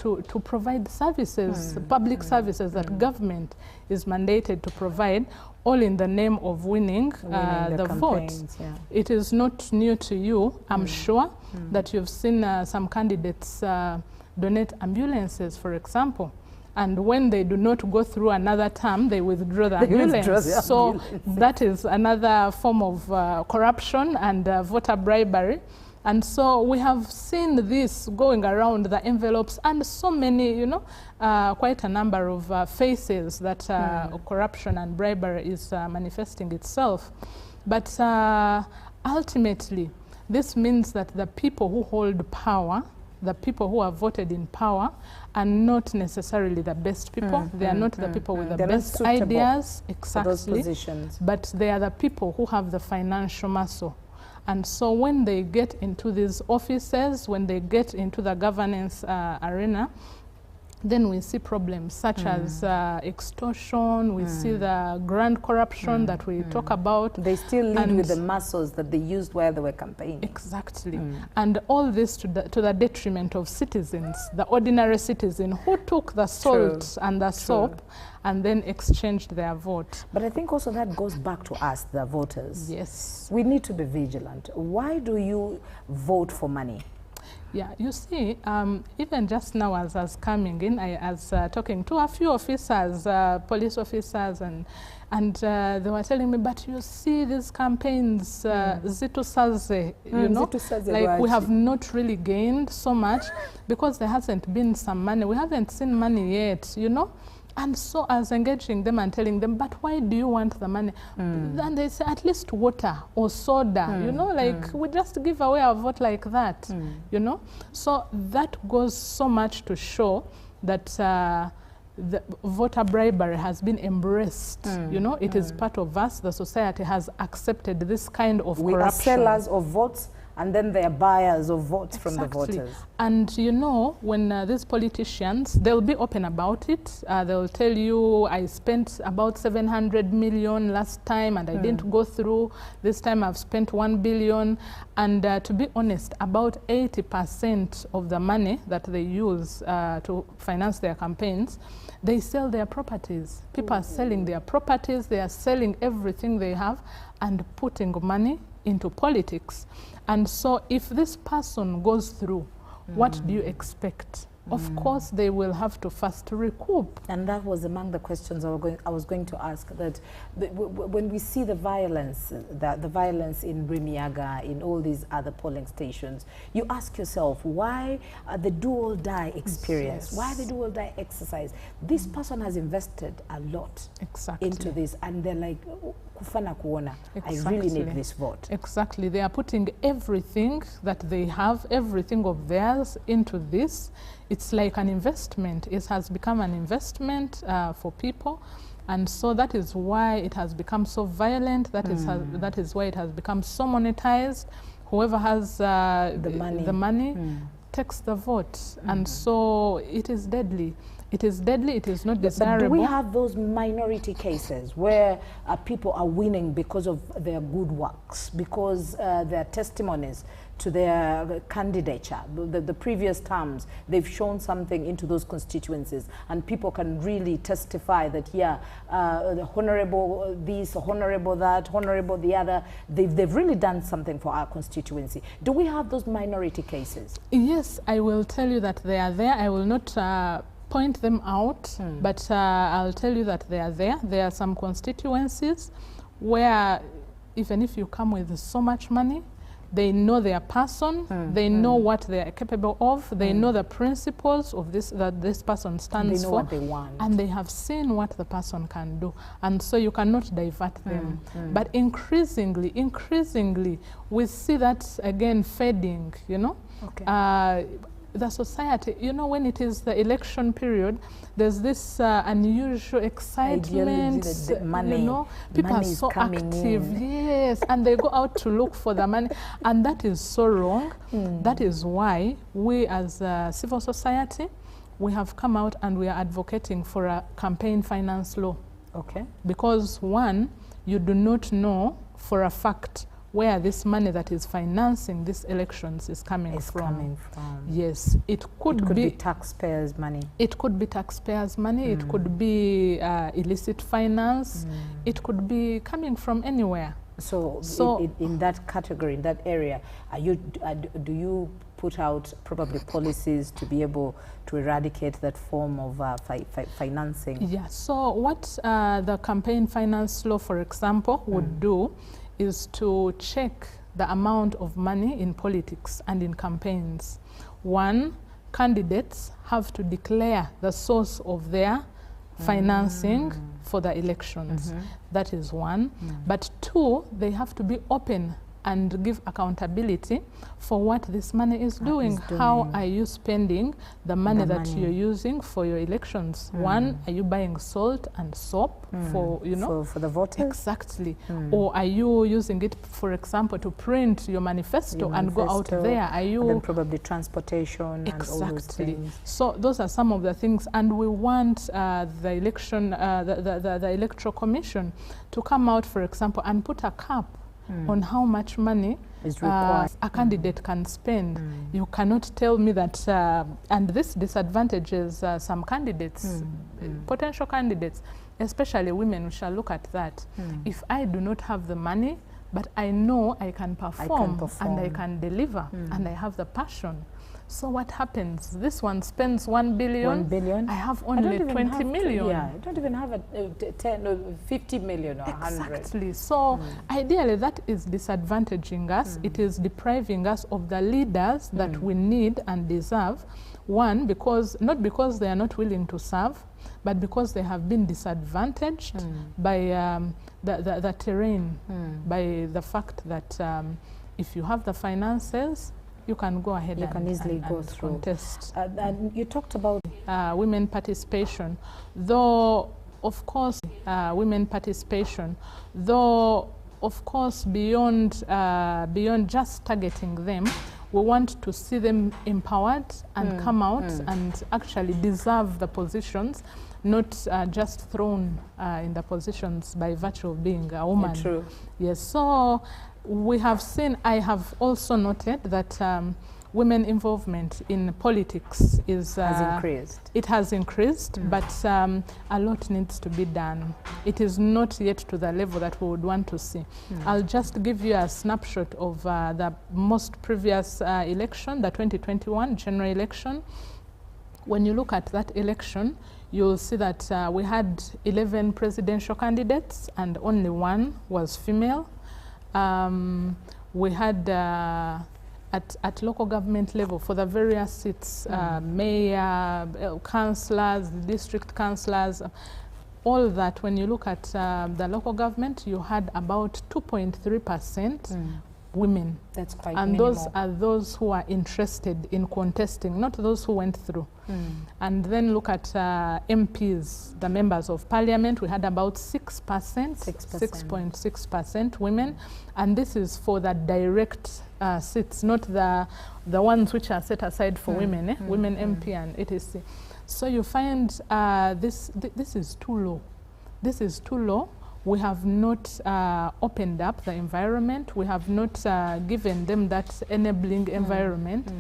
provide services, public services that government is mandated to provide, all in the name of winning the vote. Yeah. It is not new to you, I'm sure, that you've seen some candidates donate ambulances, for example. And when they do not go through another term, they withdraw the ambulance. So that is another form of corruption and voter bribery. And so we have seen this going around the envelopes and so many, you know, quite a number of faces that corruption and bribery is manifesting itself. But ultimately, this means that the people who hold power, the people who are voted in power, are not necessarily the best people. They are not the people with the best ideas, exactly, but they are the people who have the financial muscle. And so when they get into these offices, when they get into the governance arena, then we see problems such as extortion, we see the grand corruption that we talk about. They still lead with the muscles that they used while they were campaigning. Exactly. And all this to the detriment of citizens, the ordinary citizen who took the salt and the soap and then exchanged their vote. But I think also that goes back to us, the voters. Yes. We need to be vigilant. Why do you vote for money? Yeah, you see, even just now as I was coming in, I was talking to a few officers, police officers, and they were telling me, but you see these campaigns, Zitu Saze, you know, like we have not really gained so much because there hasn't been some money. We haven't seen money yet, you know. And so I was engaging them and telling them, but why do you want the money? And they say, at least water or soda, you know, like we just give away our vote like that, you know. So that goes so much to show that the voter bribery has been embraced, you know, it is part of us. The society has accepted this kind of corruption. We are sellers of votes, and then they are buyers of votes from the voters. And you know, when these politicians, they'll be open about it. They'll tell you, I spent about 700 million last time and I didn't go through. This time I've spent 1 billion. And to be honest, about 80% of the money that they use to finance their campaigns, they sell their properties. People are selling their properties, they are selling everything they have and putting money into politics. And so if this person goes through, what do you expect? Of course, they will have to first recoup. And that was among the questions I was going to ask, that when we see the violence in Rimiaga, in all these other polling stations, you ask yourself, why the do-or-die experience? Why the do-or-die exercise? This person has invested a lot into this, and they're like, kufana kuona, I really need this vote. Exactly. They are putting everything that they have, everything of theirs into this. It's like an investment. It has become an investment for people. And so that is why it has become so violent. That is why it has become so monetized. Whoever has the money takes the vote. And so it is deadly. It is deadly, it is not desirable. But do we have those minority cases where people are winning because of their good works, because their testimonies to their candidature, the previous terms, they've shown something into those constituencies, and people can really testify that, yeah, the honorable this, honorable that, honorable the other, they've really done something for our constituency. Do we have those minority cases? Yes, I will tell you that they are there. I will not point them out, but I'll tell you that they are there. There are some constituencies where even if you come with so much money, they know their person, they know what they are capable of, they know the principles of this that this person stands for, what they want, and they have seen what the person can do, and so you cannot divert them. But increasingly, we see that again fading, you know. The society, you know, when it is the election period, there's this unusual excitement, money, you know, people are so active, yes, and they go out to look for the money, and that is so wrong. That is why we as civil society, we have come out and we are advocating for a campaign finance law. Because one, you do not know for a fact where this money that is financing these elections is coming from. Yes, it could be taxpayers' money. It could be taxpayers' money. It could be illicit finance. It could be coming from anywhere. So in that category, in that area, do you put out probably policies to be able to eradicate that form of financing? Yeah, so what the campaign finance law, for example, would do is to check the amount of money in politics and in campaigns. One, candidates have to declare the source of their financing for the elections. That is one. But two, they have to be open and give accountability for what this money is doing. How are you spending the money that you're using for your elections? One, are you buying salt and soap for, you know, for the voters? Exactly. Or are you using it, for example, to print your manifesto and go out there? Are you and then probably transportation and all those things? So those are some of the things, and we want the election, the Electoral Commission to come out, for example, and put a cap on how much money a candidate can spend. You cannot tell me that, and this disadvantages some candidates, potential candidates, especially women. We shall look at that. If I do not have the money, but I know I can perform, and I can deliver, and I have the passion, So what happens? This one spends 1 billion. 1 billion. I have only 20 million. Yeah, I don't even have a 10 or 50 million or 100. Exactly. So ideally that is disadvantaging us. It is depriving us of the leaders that we need and deserve. One, not because they are not willing to serve, but because they have been disadvantaged by the terrain, by the fact that if you have the finances, you can go ahead and go through. Contest. And you talked about women participation, though of course beyond just targeting them, we want to see them empowered and come out and actually deserve the positions, not just thrown in the positions by virtue of being a woman. Yeah, true. Yes, so we have seen, I have also noted that women involvement in politics has increased. It has increased, but a lot needs to be done. It is not yet to the level that we would want to see. I'll just give you a snapshot of the most previous election, the 2021 general election. When you look at that election, you'll see that we had 11 presidential candidates and only one was female. We had at local government level for the various seats, mayor, councillors, district councillors, all that. When you look at the local government, you had about 2.3% women. That's quite and minimal. Those are those who are interested in contesting, not those who went through. And then look at MPs, the members of parliament. We had about 6.6% women, and this is for the direct seats, not the ones which are set aside for women, women MP and etc. So you find this is too low. This is too low. We have not opened up the environment. We have not given them that enabling environment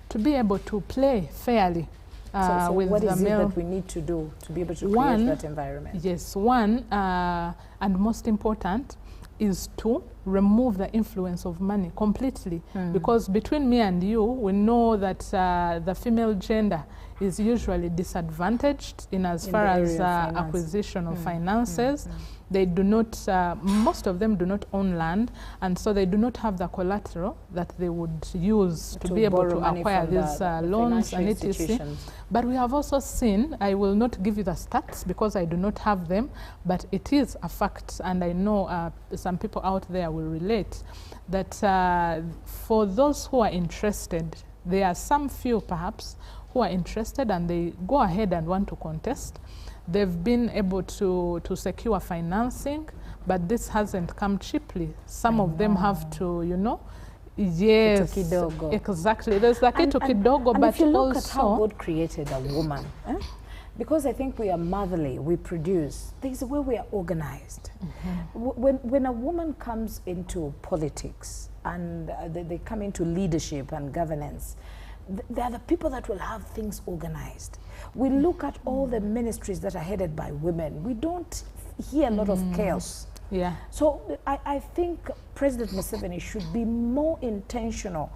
to be able to play fairly so with what the is male. it that we need to do to be able to create that environment? Yes, one and most important is to remove the influence of money completely. Because between me and you, we know that the female gender is usually disadvantaged in as far as acquisition of finances. They do not, most of them do not own land, and so they do not have the collateral that they would use to be able to acquire these loans and etc. But we have also seen, I will not give you the stats because I do not have them, but it is a fact, and I know some people out there will relate, that for those who are interested, there are some few perhaps who are interested and they go ahead and want to contest. They've been able to secure financing, but this hasn't come cheaply. Some of them have to, you know, yes, exactly. There's the kitu kidogo, but if you look also at how God created a woman, because I think we are motherly, we produce, there's a way we are organized. When a woman comes into politics and they come into leadership and governance, they are the people that will have things organized. We look at all the ministries that are headed by women. We don't hear a lot of chaos. Yeah. So I think President Museveni should be more intentional.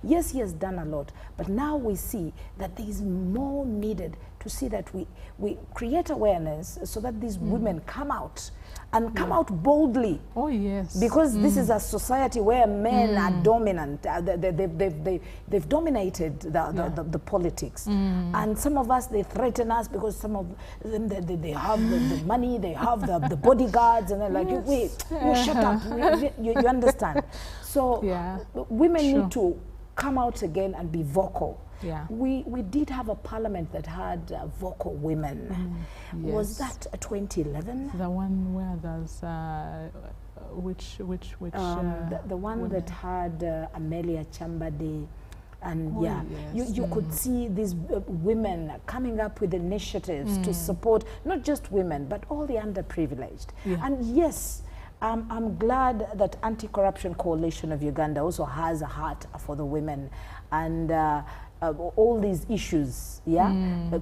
Yes, he has done a lot, but now we see that there is more needed to see that we create awareness so that these women come out and come out boldly. Oh yes. Because this is a society where men are dominant. They've dominated the politics. And some of us, they threaten us because some of them, they have the money, they have the bodyguards, and they're like, wait, you shut up, you understand. So women need to come out again and be vocal. Yeah. We did have a parliament that had vocal women. Yes. Was that 2011? The one where there's which the one women? that had Amelia Chambade, and you could see these women coming up with initiatives to support not just women but all the underprivileged. And yes, I'm glad that Anti-Corruption Coalition of Uganda also has a heart for the women, and all these issues,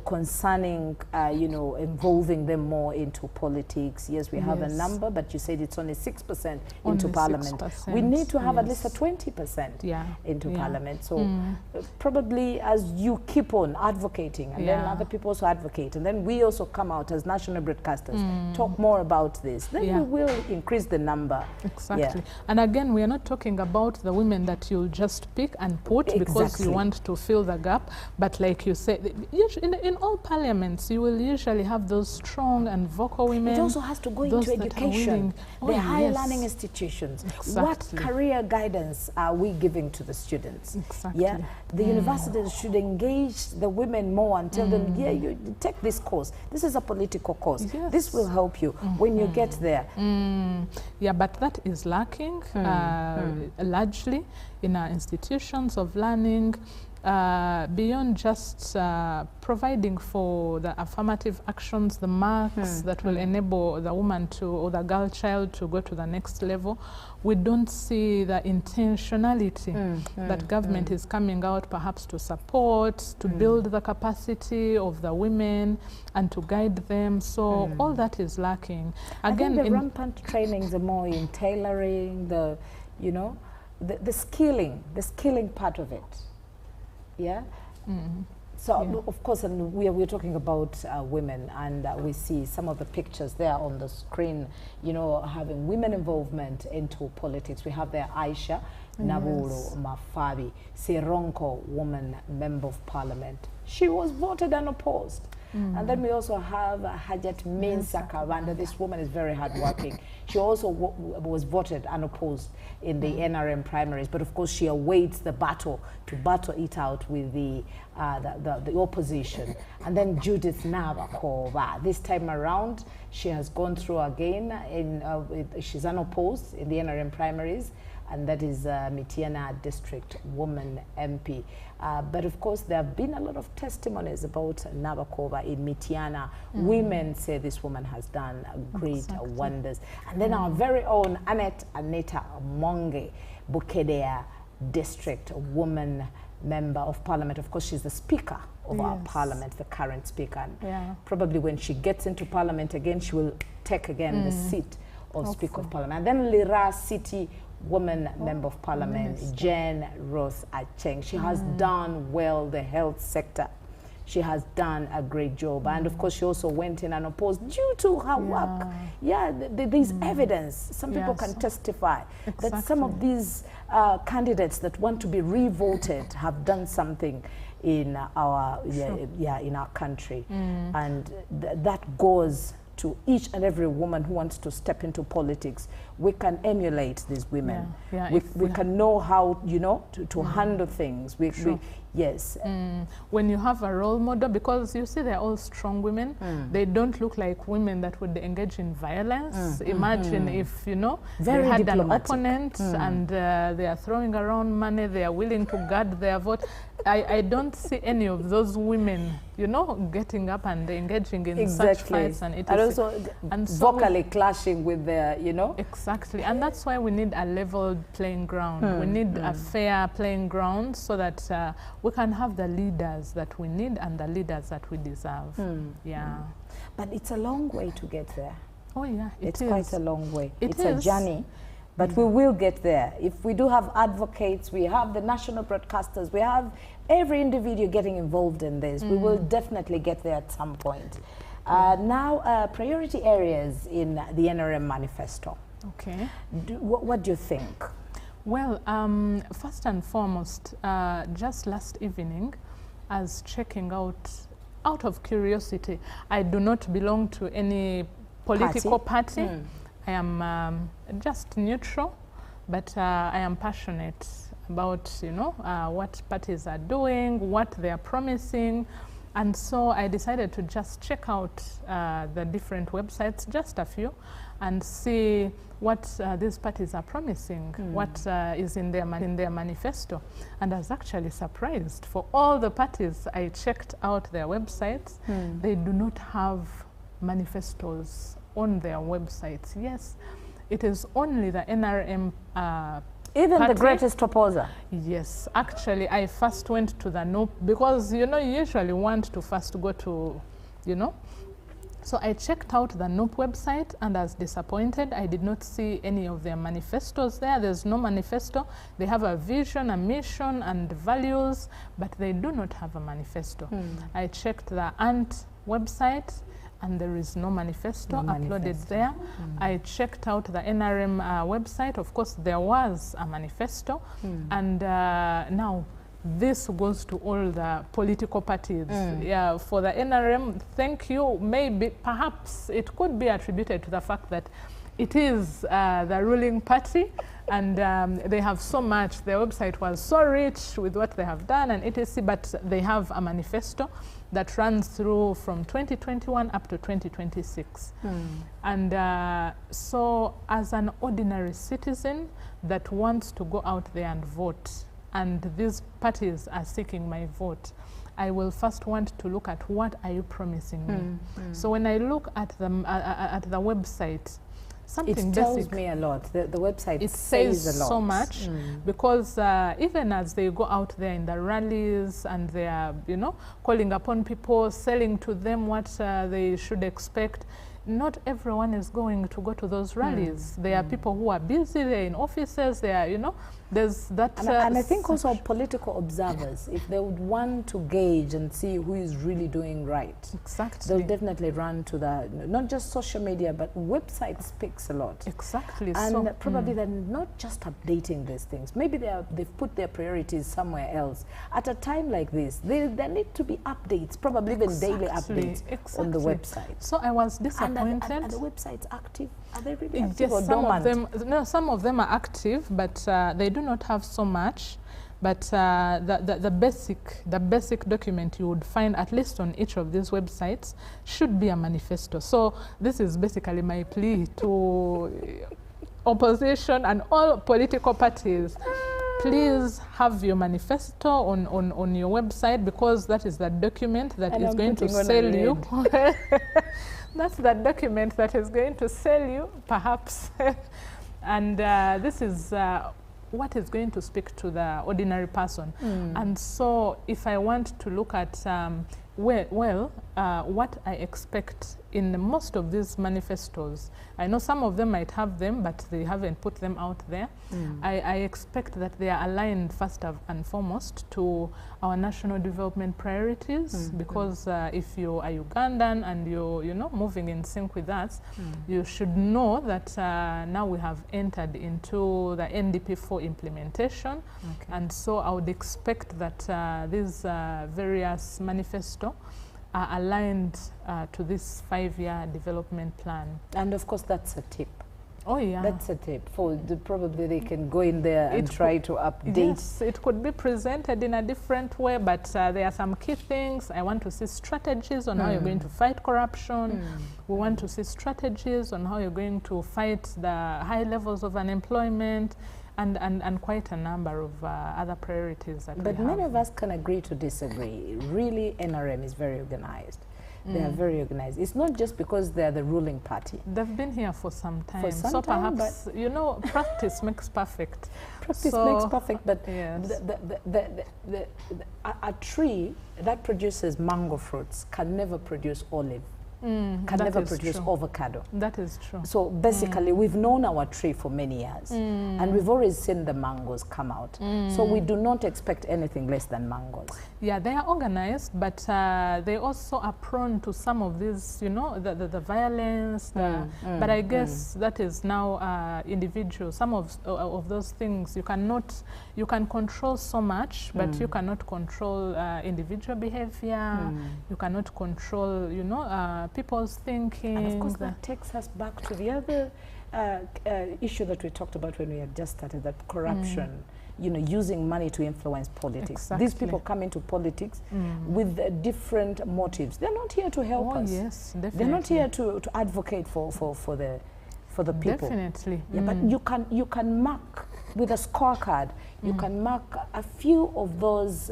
concerning, involving them more into politics. Yes, we have a number, but you said it's only 6% into Parliament. 6%. We need to have at least a 20% into Parliament. So probably as you keep on advocating, and then other people also advocate, and then we also come out as national broadcasters, talk more about this, then we will increase the number. Exactly. And again, we are not talking about the women that you'll just pick and put because you want to fill the gap, but like you said, in all parliaments you will usually have those strong and vocal women. It also has to go into education, the higher learning institutions. What career guidance are we giving to the students? The universities should engage the women more and tell them, you take this course, this is a political course, this will help you when you get there. Yeah, but that is lacking largely in our institutions of learning. Beyond just providing for the affirmative actions, the marks that will enable the woman to, or the girl child to go to the next level, we don't see the intentionality that government is coming out perhaps to support, to build the capacity of the women and to guide them. So all that is lacking. Again, I think the rampant trainings are more in tailoring, the skilling part of it. So of course, and we're talking about women, and we see some of the pictures there on the screen, having women involvement into politics. We have there Aisha Nabulu Mafabi, Sironko, woman member of parliament. She was voted unopposed. And then we also have Hajat Mensa Kavanda. This woman is very hardworking. She also was voted unopposed in the NRM primaries, but of course she awaits the battle to battle it out with the opposition. And then Judith Nabakova. This time around, she has gone through again. She's unopposed in the NRM primaries, and that is Mitiana District Woman MP. But of course, there have been a lot of testimonies about Nabakova in Mitiana. Women say this woman has done great wonders. And then our very own Aneta Monge, Bukedea District Woman Member of Parliament. Of course, she's the Speaker of our Parliament, the current Speaker. And probably when she gets into Parliament again, she will take again the seat of Speaker of Parliament. And then Lira City Woman Member of Parliament, Jen Roth Acheng. She has done well the health sector. She has done a great job. And of course, she also went in unopposed due to her work. There's evidence. Some people can testify that some of these candidates that want to be re-voted have done something in our in our country. And that goes to each and every woman who wants to step into politics. We can emulate these women. We can know how, to handle things. Yes. When you have a role model, because you see they're all strong women, they don't look like women that would engage in violence. Imagine if, they had an opponent and they are throwing around money, they are willing to guard their vote. I don't see any of those women, getting up and engaging in such fights and also vocally clashing with their, Exactly. And that's why we need a level playing ground. We need a fair playing ground so that we can have the leaders that we need and the leaders that we deserve. But it's a long way to get there. Oh yeah, it's quite a long way. It's a journey. But we will get there. If we do have advocates, we have the national broadcasters, we have every individual getting involved in this, we will definitely get there at some point. Now, priority areas in the NRM manifesto. Okay. What do you think? Well, first and foremost, just last evening, I was checking out of curiosity. I do not belong to any political party. I am just neutral, but I am passionate about, what parties are doing, what they are promising. And so I decided to just check out the different websites, just a few, and see what these parties are promising, what is in their manifesto. And I was actually surprised. For all the parties I checked out their websites, they do not have manifestos on their websites. Yes, it is only the NRM Even party. the greatest opposer? Yes, actually I first went to the NOP because you usually want to first go to, So I checked out the NOP website and I was disappointed. I did not see any of their manifestos there. There's no manifesto. They have a vision, a mission and values, but they do not have a manifesto. I checked the ANT website and there is no manifesto uploaded there. I checked out the NRM website. Of course, there was a manifesto. And now, this goes to all the political parties. Yeah, for the NRM, thank you. Maybe, perhaps, it could be attributed to the fact that it is the ruling party, and they have so much. Their website was so rich with what they have done and etc. But they have a manifesto that runs through from 2021 up to 2026. And so, as an ordinary citizen that wants to go out there and vote, and these parties are seeking my vote, I will first want to look at what are you promising me. So when I look at the website, something it tells basic, me a lot. The website it says a lot. so much because even as they go out there in the rallies and they are, calling upon people, selling to them what they should expect, not everyone is going to go to those rallies. There are people who are busy, they're in offices, they are, there's that. And I think also political observers, if they would want to gauge and see who is really doing right, exactly, they'll definitely run to the, not just social media, but website speaks a lot. Exactly. And so, probably they're not just updating these things. Maybe they've put their priorities somewhere else. At a time like this, there need to be updates, probably even daily updates on the website. So I was disappointed. And the website's active? Are they really active yes, or some dormant? of them, no, some of them are active, but they do not have so much. But the basic document you would find, at least on each of these websites, should be a manifesto. So this is basically my plea to opposition and all political parties. Please have your manifesto on your website, because that is the document that is going to sell you. That's the document that is going to sell you, perhaps. And this is what is going to speak to the ordinary person. And so if I want to look at, what I expect in most of these manifestos, I know some of them might have them, but they haven't put them out there. I expect that they are aligned first and foremost to our national development priorities, because if you are Ugandan and you're moving in sync with us, you should know that now we have entered into the NDP4 implementation, and so I would expect that these various manifesto are aligned to this 5-year development plan. And of course, that's a tip. Oh yeah, that's a tip. For probably they can go in there and try to update. Yes, it could be presented in a different way, but there are some key things. I want to see strategies on how you're going to fight corruption. We want to see strategies on how you're going to fight the high levels of unemployment, and quite a number of other priorities that we have. But many of us can agree to disagree. Really, NRM is very organized. They are very organized. It's not just because they're the ruling party. They've been here for some time. So perhaps, practice makes perfect. Practice makes perfect, but yes. A tree that produces mango fruits can never produce olive. Can never produce avocado. That is true. So basically, we've known our tree for many years, and we've always seen the mangoes come out. So we do not expect anything less than mangoes. Yeah, they are organized, but they also are prone to some of these, the violence. But I guess that is now individual. Some of those things you can control so much, but you cannot control individual behavior. You cannot control, people's thinking. And of course, that takes us back to the other issue that we talked about when we had just started, that corruption. Using money to influence politics. Exactly. These people come into politics with different motives. They're not here to help us. Yes, definitely. They're not here to advocate for the people. Definitely. Yeah, but you can mark with a scorecard. You can mark a few of those,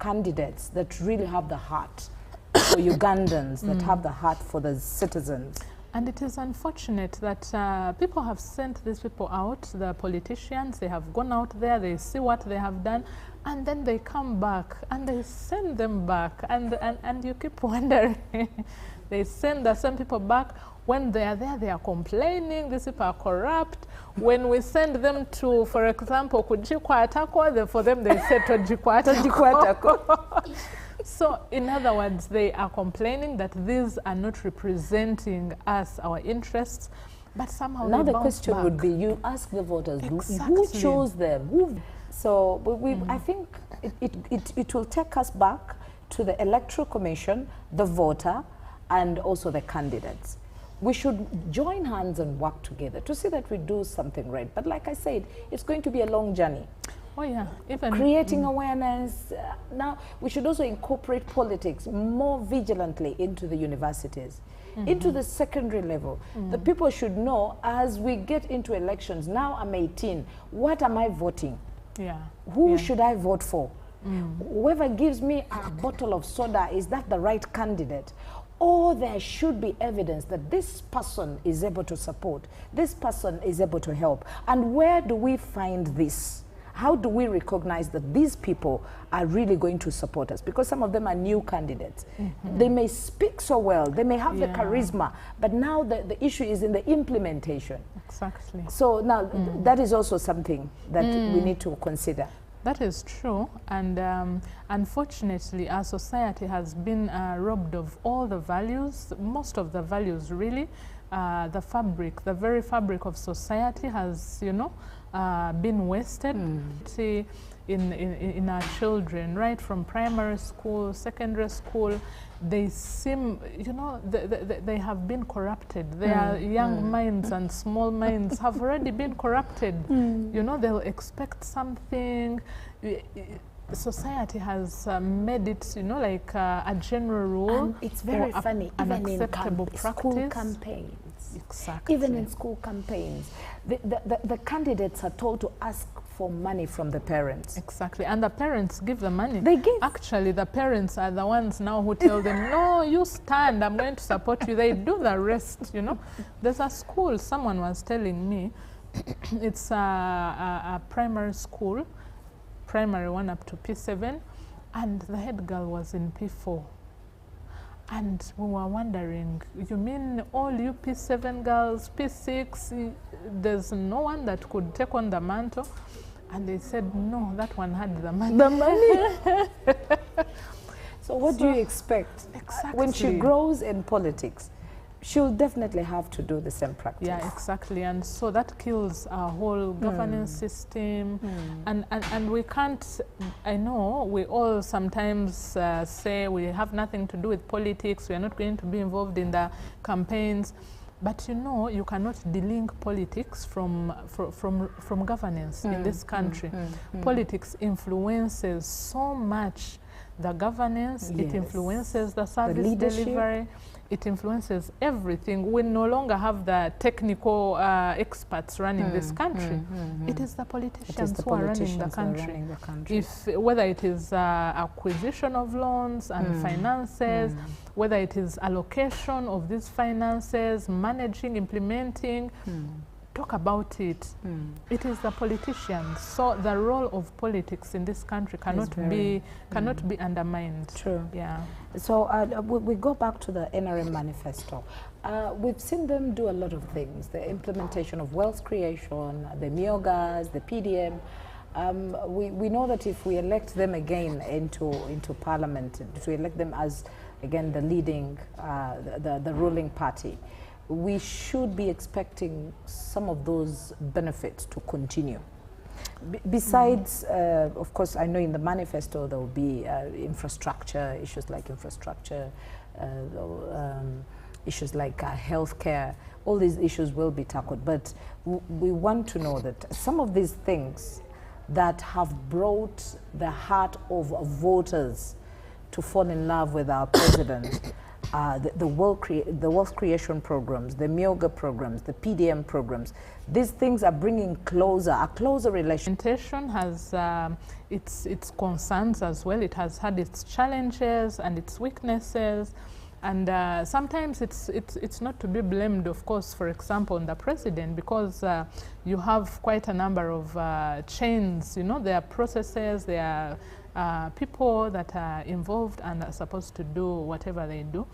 candidates that really have the heart for Ugandans, that have the heart for the citizens. And it is unfortunate that people have sent these people out, the politicians, they have gone out there, they see what they have done, and then they come back and they send them back, and you keep wondering. They send the same people back. When they are there, they are complaining, these people are corrupt. When we send them to, for example, Kujikwatako, for them they say Tojikwatako. So, in other words, they are complaining that these are not representing us, our interests, but somehow now they the question back. would be, you ask the voters, Exactly. who chose them? So I think it will take us back to the Electoral Commission, the voter, and also the candidates. We should join hands and work together to see that we do something right. But like I said, it's going to be a long journey. Oh yeah, even creating awareness. Now, we should also incorporate politics more vigilantly into the universities, into the secondary level. The people should know, as we get into elections, now I'm 18, what am I voting? Yeah. Who should I vote for? Whoever gives me a bottle of soda, is that the right candidate? Or there should be evidence that this person is able to support, this person is able to help. And where do we find this? How do we recognize that these people are really going to support us? Because some of them are new candidates. They may speak so well, they may have the charisma, but now the issue is in the implementation. Exactly. So now that is also something that we need to consider. That is true, and unfortunately our society has been robbed of all the values, most of the values really. The fabric, the very fabric of society has, you know, been wasted. See, in our children, right from primary school, secondary school, they seem, you know, they have been corrupted. Their young minds and small minds have already been corrupted. You know, they'll expect something. Society has made it, you know, like a general rule. And it's very funny, an even acceptable in practice. school campaigns. Exactly. Even in school campaigns, the candidates are told to ask for money from the parents. Exactly, and the parents give the money. They give. Actually, the parents are the ones now who tell them, no, you stand, I'm going to support you. They do the rest, you know. There's a school, someone was telling me, it's a primary school, primary 1 up to P7, and the head girl was in P4. And we were wondering, you mean all you P7 girls, P6, there's no one that could take on the mantle? And they said, no, that one had the money. The money? So what do you expect? Exactly. When she grows in politics, she'll definitely have to do the same practice. Yeah, exactly. And so that kills our whole governance system. And we can't, I know we all sometimes say we have nothing to do with politics, we are not going to be involved in the campaigns. But you know, you cannot delink politics from governance in this country. Politics influences so much the governance, it influences the service delivery, it influences everything. We no longer have the technical experts running this country. It is the politicians who are running the country. If whether it is acquisition of loans and finances, whether it is allocation of these finances, managing, implementing, talk about it. It is the politicians. So the role of politics in this country cannot be undermined. True. Yeah. So we go back to the NRM manifesto. We've seen them do a lot of things: the implementation of wealth creation, the MIOGAs, the PDM. We know that if we elect them again into Parliament, to elect them as again the leading, the ruling party, we should be expecting some of those benefits to continue. Besides, of course, I know in the manifesto there will be infrastructure, issues like infrastructure, issues like healthcare. All these issues will be tackled, but we want to know that some of these things that have brought the heart of voters to fall in love with our president, the wealth creation programs, the MIOGA programs, the PDM programs, these things are bringing a closer relationship. Implementation has its concerns as well. It has had its challenges and its weaknesses. And sometimes it's not to be blamed, of course, for example, on the president, because you have quite a number of chains, you know, there are processes, there are people that are involved and are supposed to do whatever they do.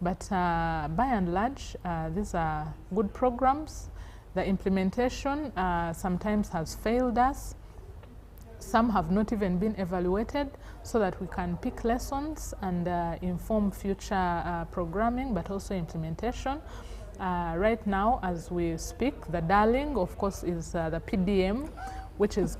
But by and large, these are good programs. The implementation sometimes has failed us. Some have not even been evaluated so that we can pick lessons and inform future programming, but also implementation. Right now, as we speak, the darling, of course, is the PDM, which is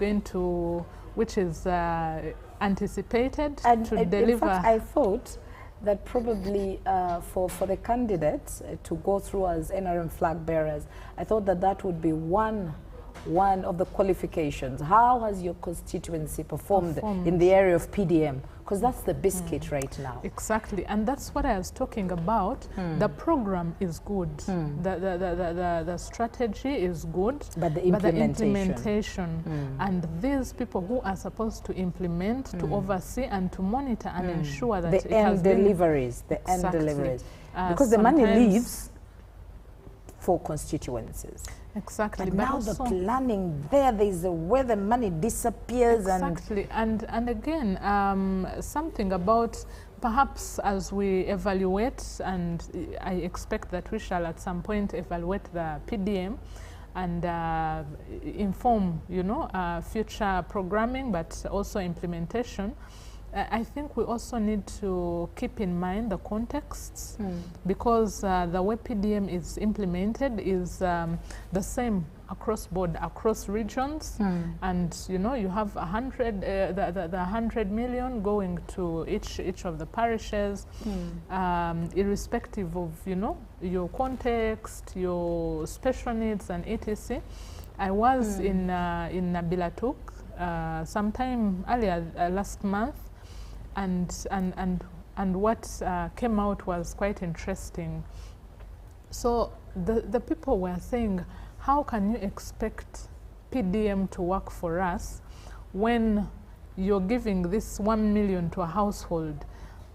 anticipated to deliver. In fact, I thought that probably for the candidates to go through as NRM flag bearers, I thought that that would be one of the qualifications. How has your constituency performed in the area of PDM? Because that's the biscuit right now. Exactly, and that's what I was talking about. The program is good. The strategy is good, but the implementation. And these people who are supposed to implement, to oversee and to monitor and ensure that the end deliveries, because the money leaves for constituencies. Exactly. But now the planning there is a where the money disappears. Exactly. And again, something about perhaps as we evaluate, and I expect that we shall at some point evaluate the PDM and inform, you know, future programming, but also implementation. I think we also need to keep in mind the contexts, because the way PDM is implemented is the same across board, across regions, and you know, you have 100 million going to each of the parishes, irrespective of, you know, your context, your special needs and etc. I was in Nabilatuk sometime earlier last month. And what came out was quite interesting. So the people were saying, how can you expect PDM to work for us when you're giving this 1 million to a household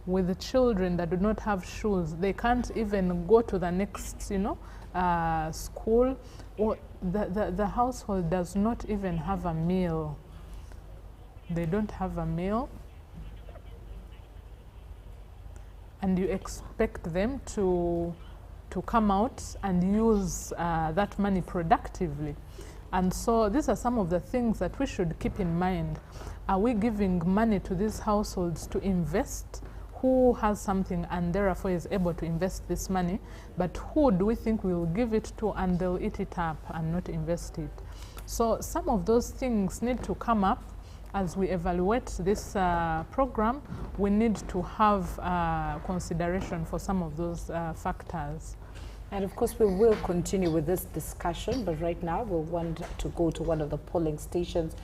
with the children that do not have shoes? They can't even go to the next, you know, school, or the household does not even have a meal. They don't have a meal. And you expect them to come out and use that money productively. And so these are some of the things that we should keep in mind. Are we giving money to these households to invest? Who has something and therefore is able to invest this money? But who do we think we will give it to and they'll eat it up and not invest it? So some of those things need to come up. As we evaluate this program, we need to have consideration for some of those factors. And of course, we will continue with this discussion, but right now we'll want to go to one of the polling stations.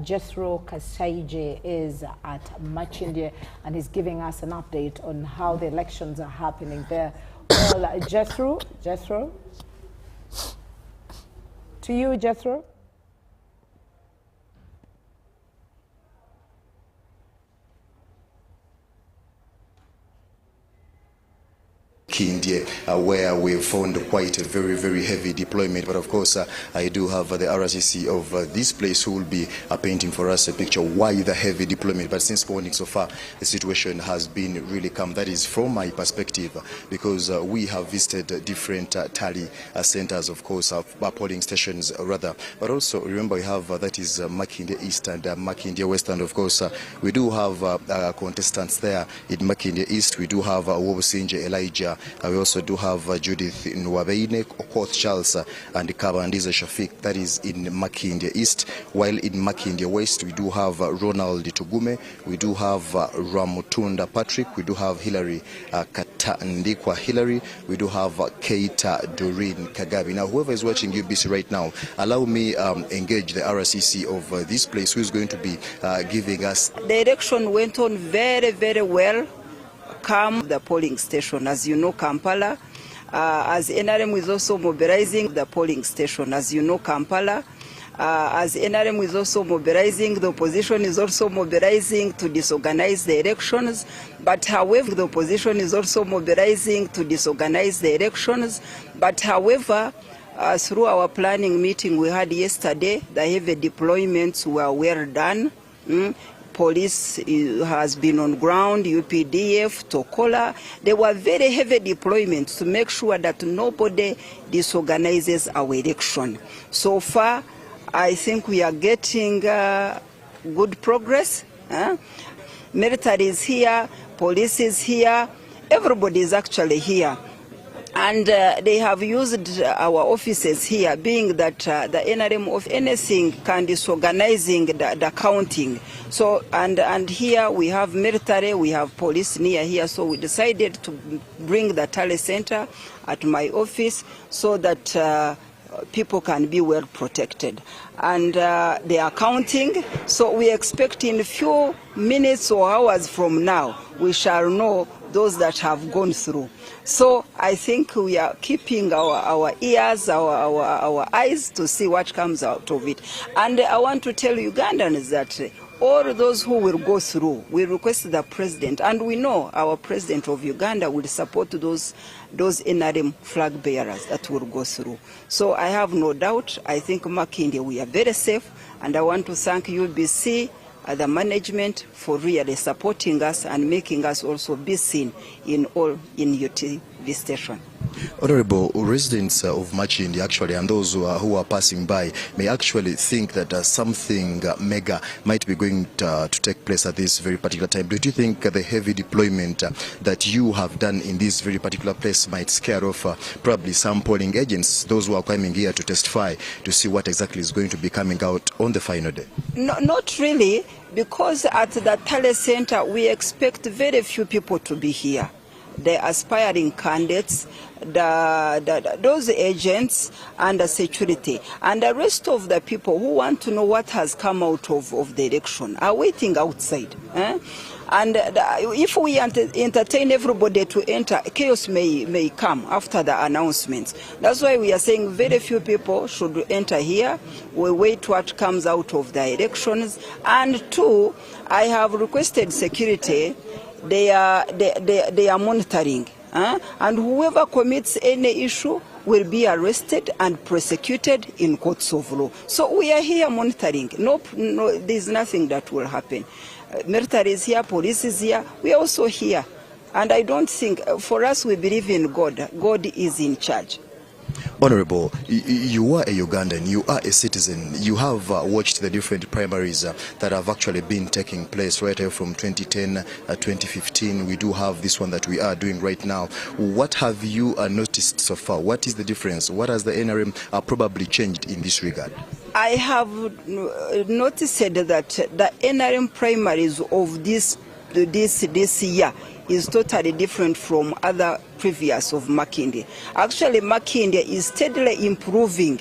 Jethro Kasaije is at Makindye, and he's giving us an update on how the elections are happening there. Well, Jethro? To you, Jethro? India, where we've found quite a very, very heavy deployment. But of course, I do have the RCC of this place who will be painting for us a picture why the heavy deployment. But since morning so far, the situation has been really calm. That is from my perspective, because we have visited different tally centers, of course, polling stations rather. But also remember, we have that is Makindye East and Makindye West, and of course we do have contestants there in Makindye East. We do have Wobusinje Elijah. We also do have Judith Nwabeine, Okoth Charles, and Kabandiza Shafiq. That is in Makindye East. While in Makindye West, we do have Ronald Tugume, we do have Ramutunda Patrick, we do have Hillary Katandikwa Hillary, we do have Keita Doreen Kagabi. Now, whoever is watching UBC right now, allow me engage the RCC of this place, who is going to be giving us. The election went on very, very well. Come the polling station, as you know, Kampala, as NRM is also mobilizing the polling station, as you know, Kampala, as NRM is also mobilizing, the opposition is also mobilizing to disorganize the elections. But however, the opposition is also mobilizing to disorganize the elections. But however, through our planning meeting we had yesterday, the heavy deployments were well done. Police has been on ground, UPDF, Tokola. They were very heavy deployments to make sure that nobody disorganizes our election. So far, I think we are getting good progress. Military is here, police is here, everybody is actually here. And they have used our offices here, being that the NRM of anything can disorganizing the counting. So, and here we have military, we have police near here, so we decided to bring the tally center at my office so that people can be well protected. And they are counting, so we expect in a few minutes or hours from now, we shall know those that have gone through. So I think we are keeping our ears, our eyes to see what comes out of it. And I want to tell Ugandans that all those who will go through, we request the president, and we know our president of Uganda will support those NRM flag bearers that will go through. So I have no doubt, I think Makindye, we are very safe, and I want to thank UBC, the management, for really supporting us and making us also be seen in UTV station. Honorable, residents of Makindye actually, and those who are passing by, may actually think that something mega might be going to take place at this very particular time. Do you think the heavy deployment that you have done in this very particular place might scare off probably some polling agents, those who are coming here to testify, to see what exactly is going to be coming out on the final day? No, not really, because at the tally center we expect very few people to be here. The aspiring candidates, those agents, and the security, and the rest of the people who want to know what has come out of the election are waiting outside. And if we entertain everybody to enter, chaos may come after the announcements. That's why we are saying very few people should enter here. We wait what comes out of the elections. And two, I have requested security. They are monitoring, and whoever commits any issue will be arrested and prosecuted in courts of law. So we are here monitoring. No, there's nothing that will happen. Military is here, police is here. We are also here, and I don't think, for us, we believe in God. God is in charge. Honorable, you are a Ugandan, you are a citizen, you have watched the different primaries that have actually been taking place right here from 2010, 2015. We do have this one that we are doing right now. What have you noticed so far? What is the difference? What has the NRM probably changed in this regard? I have noticed that the NRM primaries of this year is totally different from other previous of Makindye. Actually, Makindye is steadily improving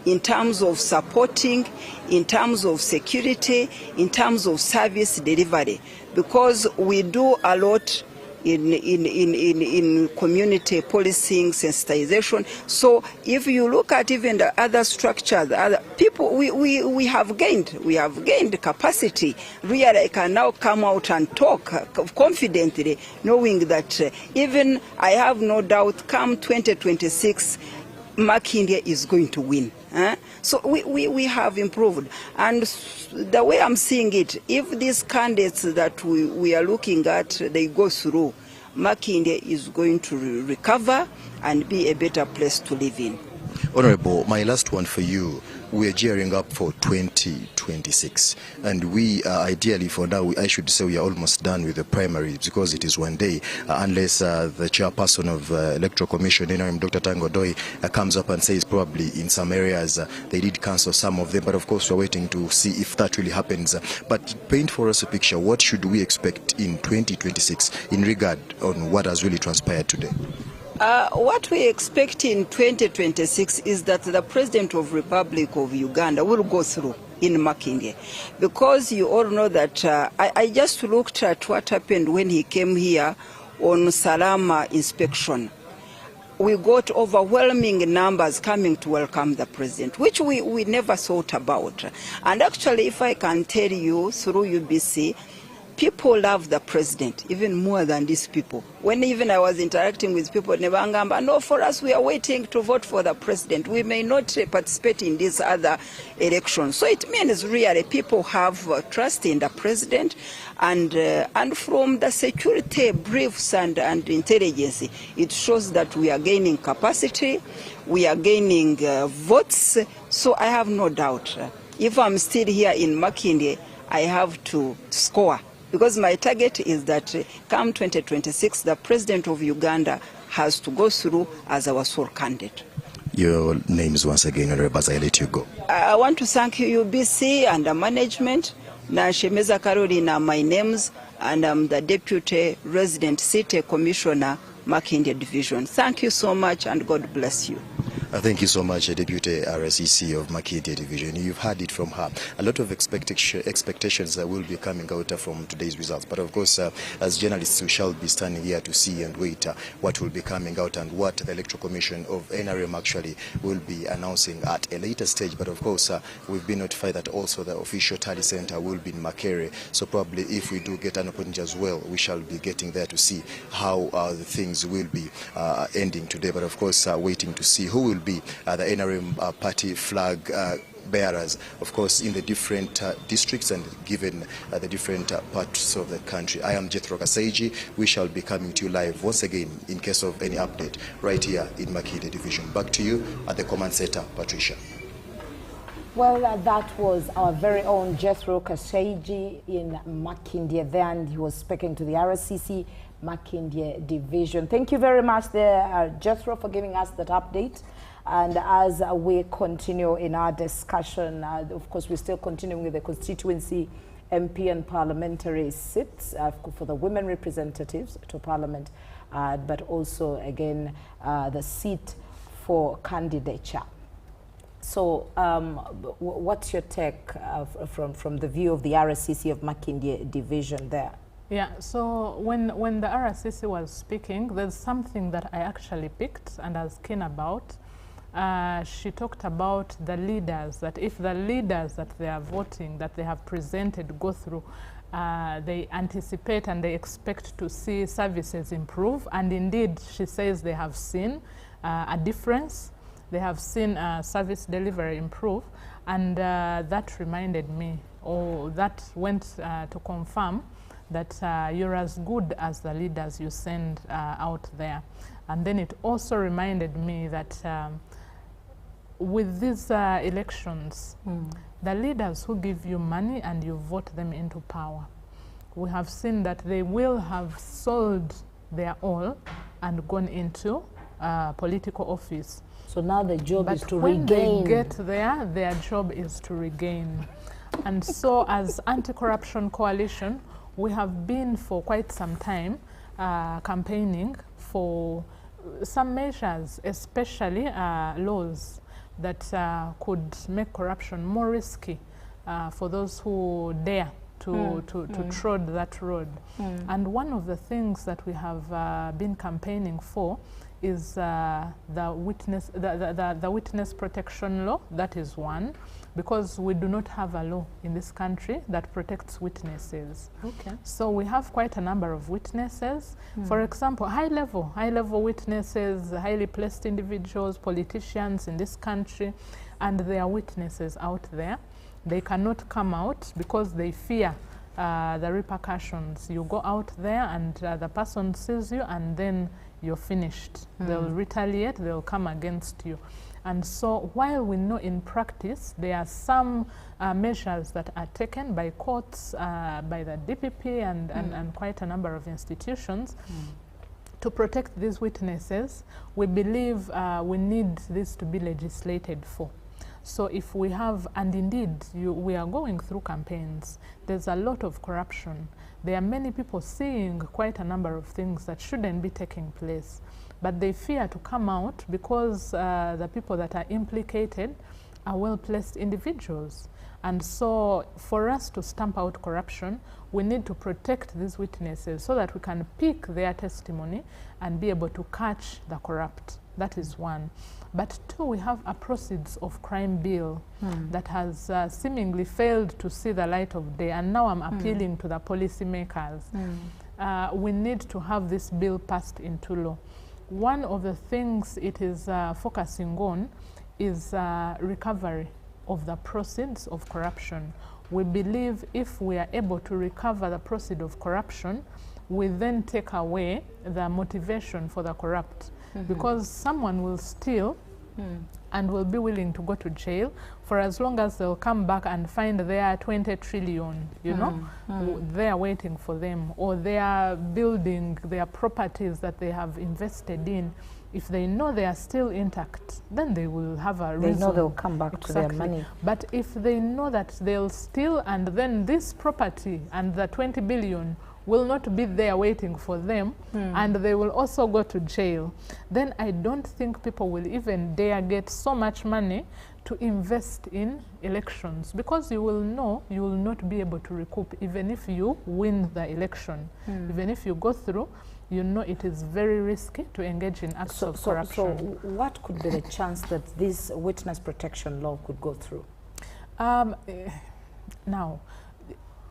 in terms of supporting, in terms of security, in terms of service delivery, because we do a lot in community policing, sensitization. So if you look at even the other structures, the other people, we have gained capacity. Really, I can now come out and talk confidently, knowing that even I have no doubt come 2026, Makindye is going to win. So we have improved, and the way I'm seeing it, if these candidates that we are looking at, they go through, Makindye is going to recover and be a better place to live in. Honorable, my last one for you. We are gearing up for 2026, and we ideally for now, I should say we are almost done with the primaries, because it is one day, unless the chairperson of Electoral Commission, Dr. Tango Doi, comes up and says probably in some areas they did cancel some of them, but of course we're waiting to see if that really happens. But paint for us a picture, what should we expect in 2026 in regard on what has really transpired today? What we expect in 2026 is that the President of Republic of Uganda will go through in Makindye, because you all know that I just looked at what happened when he came here on Salama inspection. we got overwhelming numbers coming to welcome the president, which we never thought about. And actually, if I can tell you through UBC, people love the president even more than these people. When even I was interacting with people, Nebangamba, no, for us, we are waiting to vote for the president. We may not participate in these other elections. So it means really people have trust in the president, and from the security briefs and intelligence, it shows that we are gaining capacity, we are gaining votes. So I have no doubt. If I'm still here in Makindye, I have to score. Because my target is that come 2026, the president of Uganda has to go through as our sole candidate. Your names once again, as I let you go. I want to thank UBC and the management. Nashemeza Caroline are my names, and I'm the Deputy Resident City Commissioner, Makindye Division. Thank you so much, and God bless you. Thank you so much, Deputy RSEC of Makindye Division. You've heard it from her. A lot of expectations will be coming out from today's results. But of course, as journalists, we shall be standing here to see and wait what will be coming out and what the Electoral Commission of NRM actually will be announcing at a later stage. But of course, we've been notified that also the official tally center will be in Makere. So probably if we do get an opportunity as well, we shall be getting there to see how the things will be ending today. But of course, waiting to see who will be the NRM party flag bearers, of course, in the different districts and given the different parts of the country. I am Jethro Kaseiji. We shall be coming to you live once again in case of any update right here in Makindye Division. Back to you at the command center, Patricia. Well, that was our very own Jethro Kaseiji in Makindye there, and he was speaking to the RSCC Makindye Division. Thank you very much there, Jethro, for giving us that update. And as we continue in our discussion, of course, we're still continuing with the constituency MP and parliamentary seats for the women representatives to Parliament, but also, again, the seat for candidature. So what's your take from the view of the RSCC of Makindye Division there? Yeah, so when the RSCC was speaking, there's something that I actually picked and I was keen about. She talked about the leaders, that if the leaders that they are voting, that they have presented, go through, they anticipate and they expect to see services improve. And indeed, she says they have seen a difference. They have seen service delivery improve. And that reminded me, or that went to confirm that you're as good as the leaders you send out there. And then it also reminded me that with these elections, the leaders who give you money and you vote them into power, we have seen that they will have sold their all and gone into political office. So now the job is to regain. But when they get there, their job is to regain. And so as Anti-Corruption Coalition, we have been for quite some time campaigning for some measures, especially laws that could make corruption more risky for those who dare to trod that road. And one of the things that we have been campaigning for is the witness protection law. That is one, because we do not have a law in this country that protects witnesses. Okay. So we have quite a number of witnesses. For example, high-level witnesses, highly placed individuals, politicians in this country, and there are witnesses out there. They cannot come out because they fear the repercussions. You go out there and the person sees you and then you're finished. They'll retaliate, they'll come against you. And so while we know in practice there are some measures that are taken by courts, by the DPP and quite a number of institutions to protect these witnesses, we believe we need this to be legislated for. So if we have, and indeed we are going through campaigns, there's a lot of corruption. There are many people seeing quite a number of things that shouldn't be taking place, but they fear to come out because the people that are implicated are well-placed individuals. And so for us to stamp out corruption, we need to protect these witnesses so that we can pick their testimony and be able to catch the corrupt. That is one. But two, we have a proceeds of crime bill that has seemingly failed to see the light of day. And now I'm appealing to the policymakers. We need to have this bill passed into law. One of the things it is focusing on is recovery of the proceeds of corruption. We believe if we are able to recover the proceeds of corruption, we then take away the motivation for the corrupt. Because someone will steal and will be willing to go to jail for as long as they'll come back and find their 20 trillion, you know, they are waiting for them, or they are building their properties that they have invested in. If they know they are still intact, then they will have a reason. They know they'll come back to their money. But if they know that they'll steal and then this property and the 20 billion will not be there waiting for them, and they will also go to jail, then I don't think people will even dare get so much money to invest in elections, because you will know you will not be able to recoup even if you win the election. Even if you go through, you know it is very risky to engage in acts of corruption. So what could be the chance that this witness protection law could go through? Now,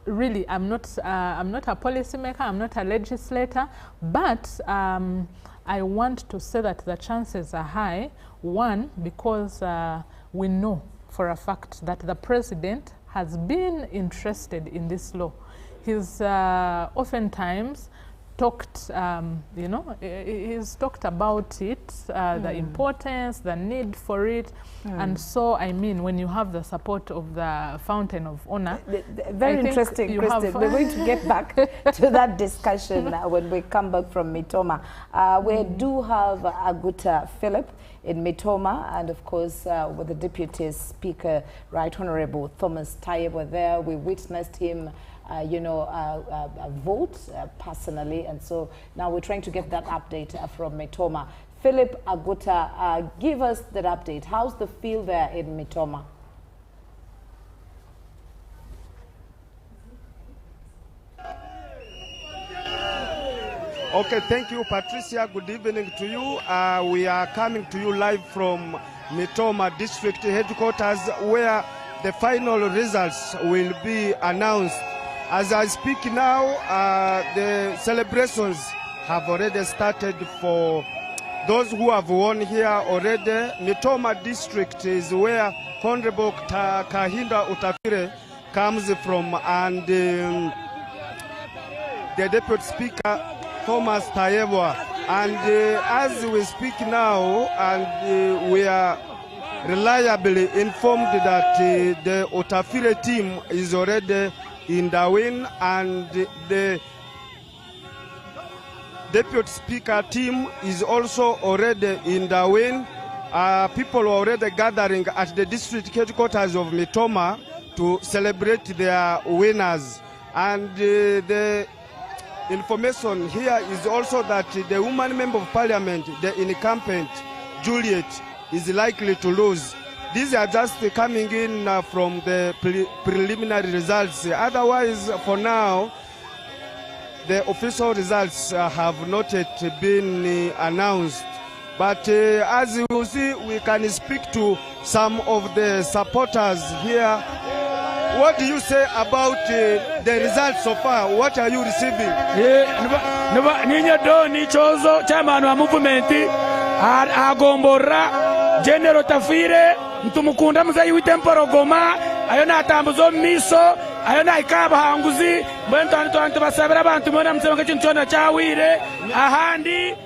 really, I'm not a policymaker, I'm not a legislator, but I want to say that the chances are high. One, because we know for a fact that the president has been interested in this law. He's oftentimes talked, you know, he's talked about it, the importance, the need for it. And so, I mean, when you have the support of the Fountain of Honor. Very interesting, Christine. We're going to get back to that discussion when we come back from Mitoma. We do have Aguta Philip in Mitoma, and of course with the Deputy Speaker, Right Honorable Thomas Tayebwa there. We witnessed him you know, vote personally, and so now we're trying to get that update from Mitoma. Philip Aguta, give us that update. How's the feel there in Mitoma? Okay, thank you, Patricia. Good evening to you. We are coming to you live from Mitoma District Headquarters, where the final results will be announced. As I speak now, the celebrations have already started for those who have won here already. Mitoma District is where Honorable Kahinda Utafire comes from, and the Deputy Speaker, Thomas Tayebwa. And as we speak now, and we are reliably informed that the Utafire team is already in the win, and the Deputy Speaker team is also already in the win. People are already gathering at the district headquarters of Mitoma to celebrate their winners. And the information here is also that the woman member of parliament, the incumbent, Juliet, is likely to lose. These are just coming in from the preliminary results. Otherwise, for now, the official results have not yet been announced. But as you will see, we can speak to some of the supporters here. What do you say about the results so far? What are you receiving? Chairman wa movement agombora General Tafire ntumukunda muzayi witemporo goma ayona atambuzo miso ayona ikaba hanguzi bwento basabira abantu mona msema kintu cyona cyawire ahandi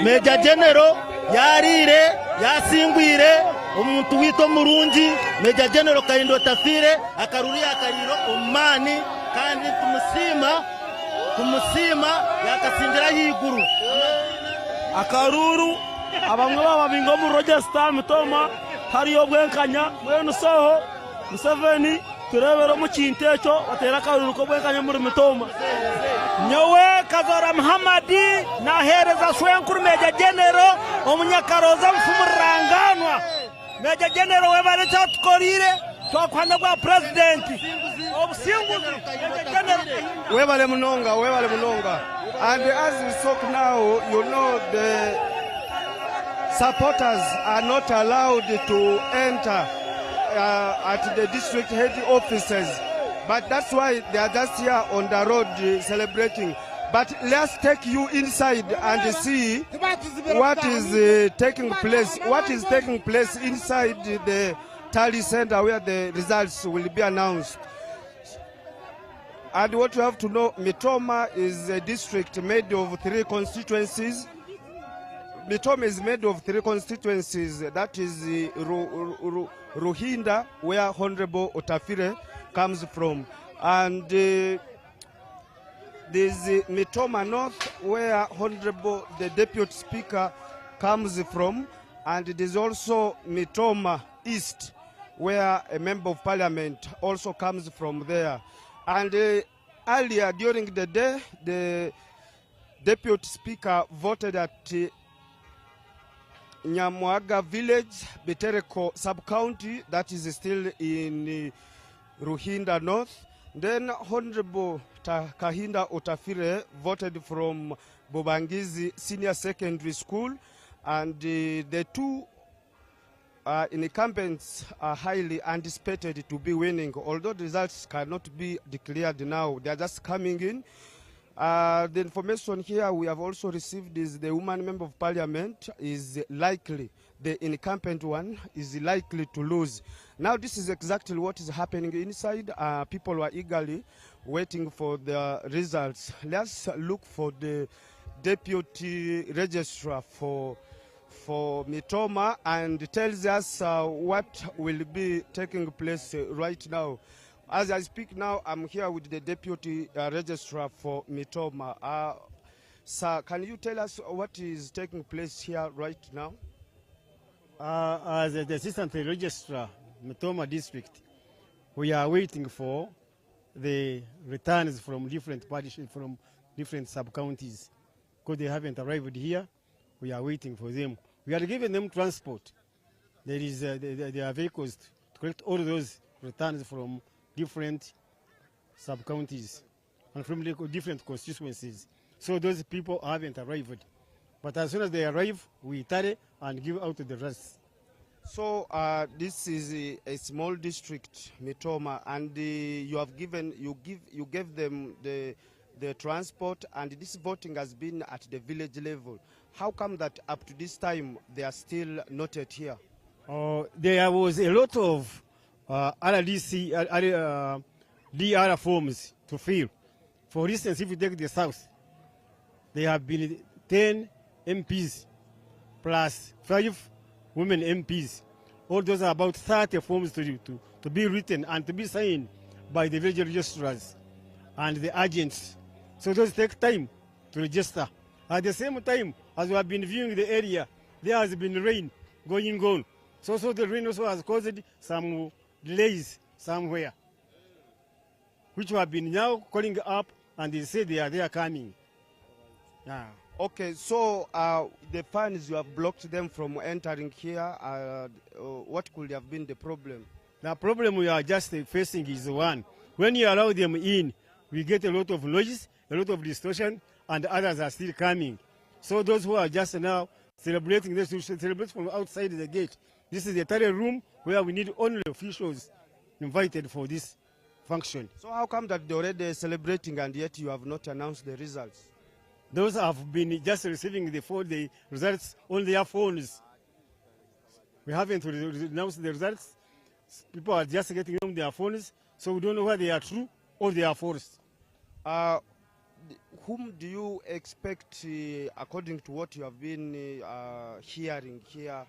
Major General yarire yasingwire umuntu wito murungi Major General Kahindo Tafire akaruri akariro umani kandi kumusima yakasindira higuru akaruru abamwe babingo mu Roger Mitoma hariyo bwenkanya mwene soho Museveni turebero mu kintecho batera karuru ko bwenkanya muri Mitoma nyowe Kazora Muhammadi na hereza Shwenkuru Major General omunyakaroza mfumuranganwa Major General webale cyatukorire twakwanda kwa president obusinguzi Major General webale munonga. And as we talk now, you know, the supporters are not allowed to enter at the district head offices. But that's why they are just here on the road celebrating. But let's take you inside and see what is taking place. What is taking place inside the tally center where the results will be announced. And what you have to know, Mitoma is a district made of 3 constituencies. Mitoma is made of 3 constituencies. That is Ruhinda, where Honorable Otafire comes from. And there's Mitoma North, where Honorable the Deputy Speaker comes from. And there's also Mitoma East, where a Member of Parliament also comes from there. And earlier during the day, the Deputy Speaker voted at Nyamwaga Village, Bitereko Sub-County, that is still in Ruhinda North. Then Honorable Kahinda Otafire voted from Bobangizi Senior Secondary School, and the two incumbents are highly anticipated to be winning, although the results cannot be declared now. They are just coming in. The information here we have also received is the woman Member of Parliament is likely, the incumbent one is likely to lose. Now this is exactly what is happening inside. People are eagerly waiting for the results. Let's look for the Deputy Registrar for Mitoma and tells us what will be taking place right now. As I speak now, I'm here with the Deputy Registrar for Mitoma. Sir, can you tell us what is taking place here right now? As the Assistant Registrar, Mitoma District, we are waiting for the returns from different sub-counties. Because they haven't arrived here, we are waiting for them. We are giving them transport. There are vehicles to collect all those returns from different sub-counties and from different constituencies. So those people haven't arrived. But as soon as they arrive, we tally and give out the rest. So this is a small district, Mitoma, and you gave them the transport, and this voting has been at the village level. How come that up to this time they are still not yet here? There was a lot of DR forms to fill. For instance, if you take the south, there have been 10 MPs plus 5 women MPs. All those are about 30 forms to be written and to be signed by the village registrars and the agents. So those take time to register. At the same time, as we have been viewing the area, there has been rain going on. So the rain also has caused some delays somewhere, which we have been now calling up, and they say they are coming. Yeah. Okay, so the fans, you have blocked them from entering here. What could have been the problem? The problem we are just facing is one. When you allow them in, we get a lot of noise, a lot of distortion, and others are still coming. So those who are just now celebrating, they should celebrate from outside the gate. This is the tally room where we need only officials invited for this function. So how come that they're already celebrating and yet you have not announced the results? Those have been just receiving the results on their phones. We haven't announced the results. People are just getting on their phones, so we don't know whether they are true or they are false. Whom do you expect, according to what you have been hearing here,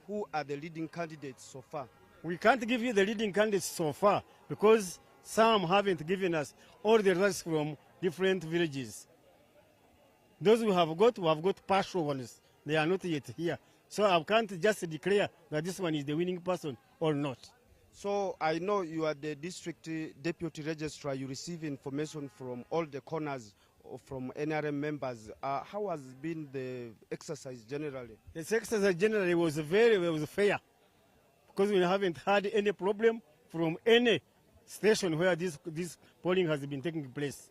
who are the leading candidates so far? We can't give you the leading candidates so far because some haven't given us all the results from different villages. Those we have got partial ones. They are not yet here. So I can't just declare that this one is the winning person or not. So I know you are the district deputy registrar. You receive information from all the corners from NRM members. How has been the exercise generally? The exercise generally was fair because we haven't had any problem from any station where this polling has been taking place.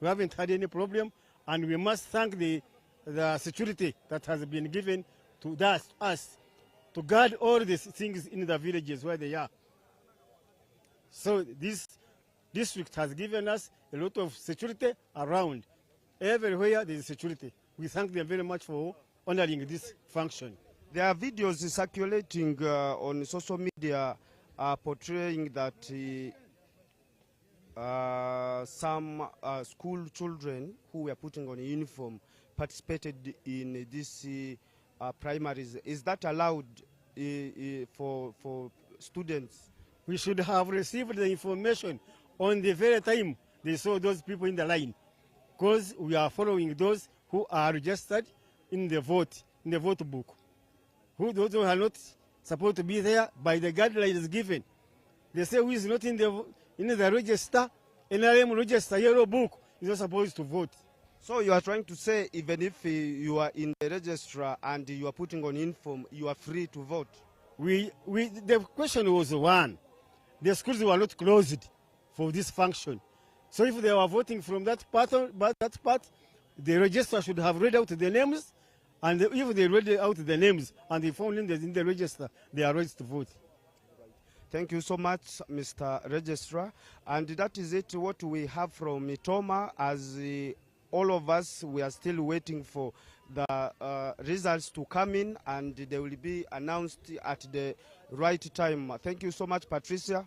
We haven't had any problem, and we must thank the security that has been given to us to guard all these things in the villages where they are. So this district has given us a lot of security around. Everywhere there is security. We thank them very much for honoring this function. There are videos circulating on social media portraying that some school children who were putting on a uniform participated in these primaries. Is that allowed for students? We should have received the information on the very time they saw those people in the line, because we are following those who are registered in the vote book. Those who are not supposed to be there by the guidelines given. They say who is not in the register, NRM register yellow book, is not supposed to vote. So you are trying to say even if you are in the registrar and you are putting on uniform, you are free to vote? The question was one. The schools were not closed for this function. So if they were voting from that part, the registrar should have read out the names, and if they read out the names and they found in the register, they are ready to vote. Thank you so much, Mr. Registrar. And that is it, what we have from Mitoma. As all of us, we are still waiting for the results to come in, and they will be announced at the right time. Thank you so much, Patricia.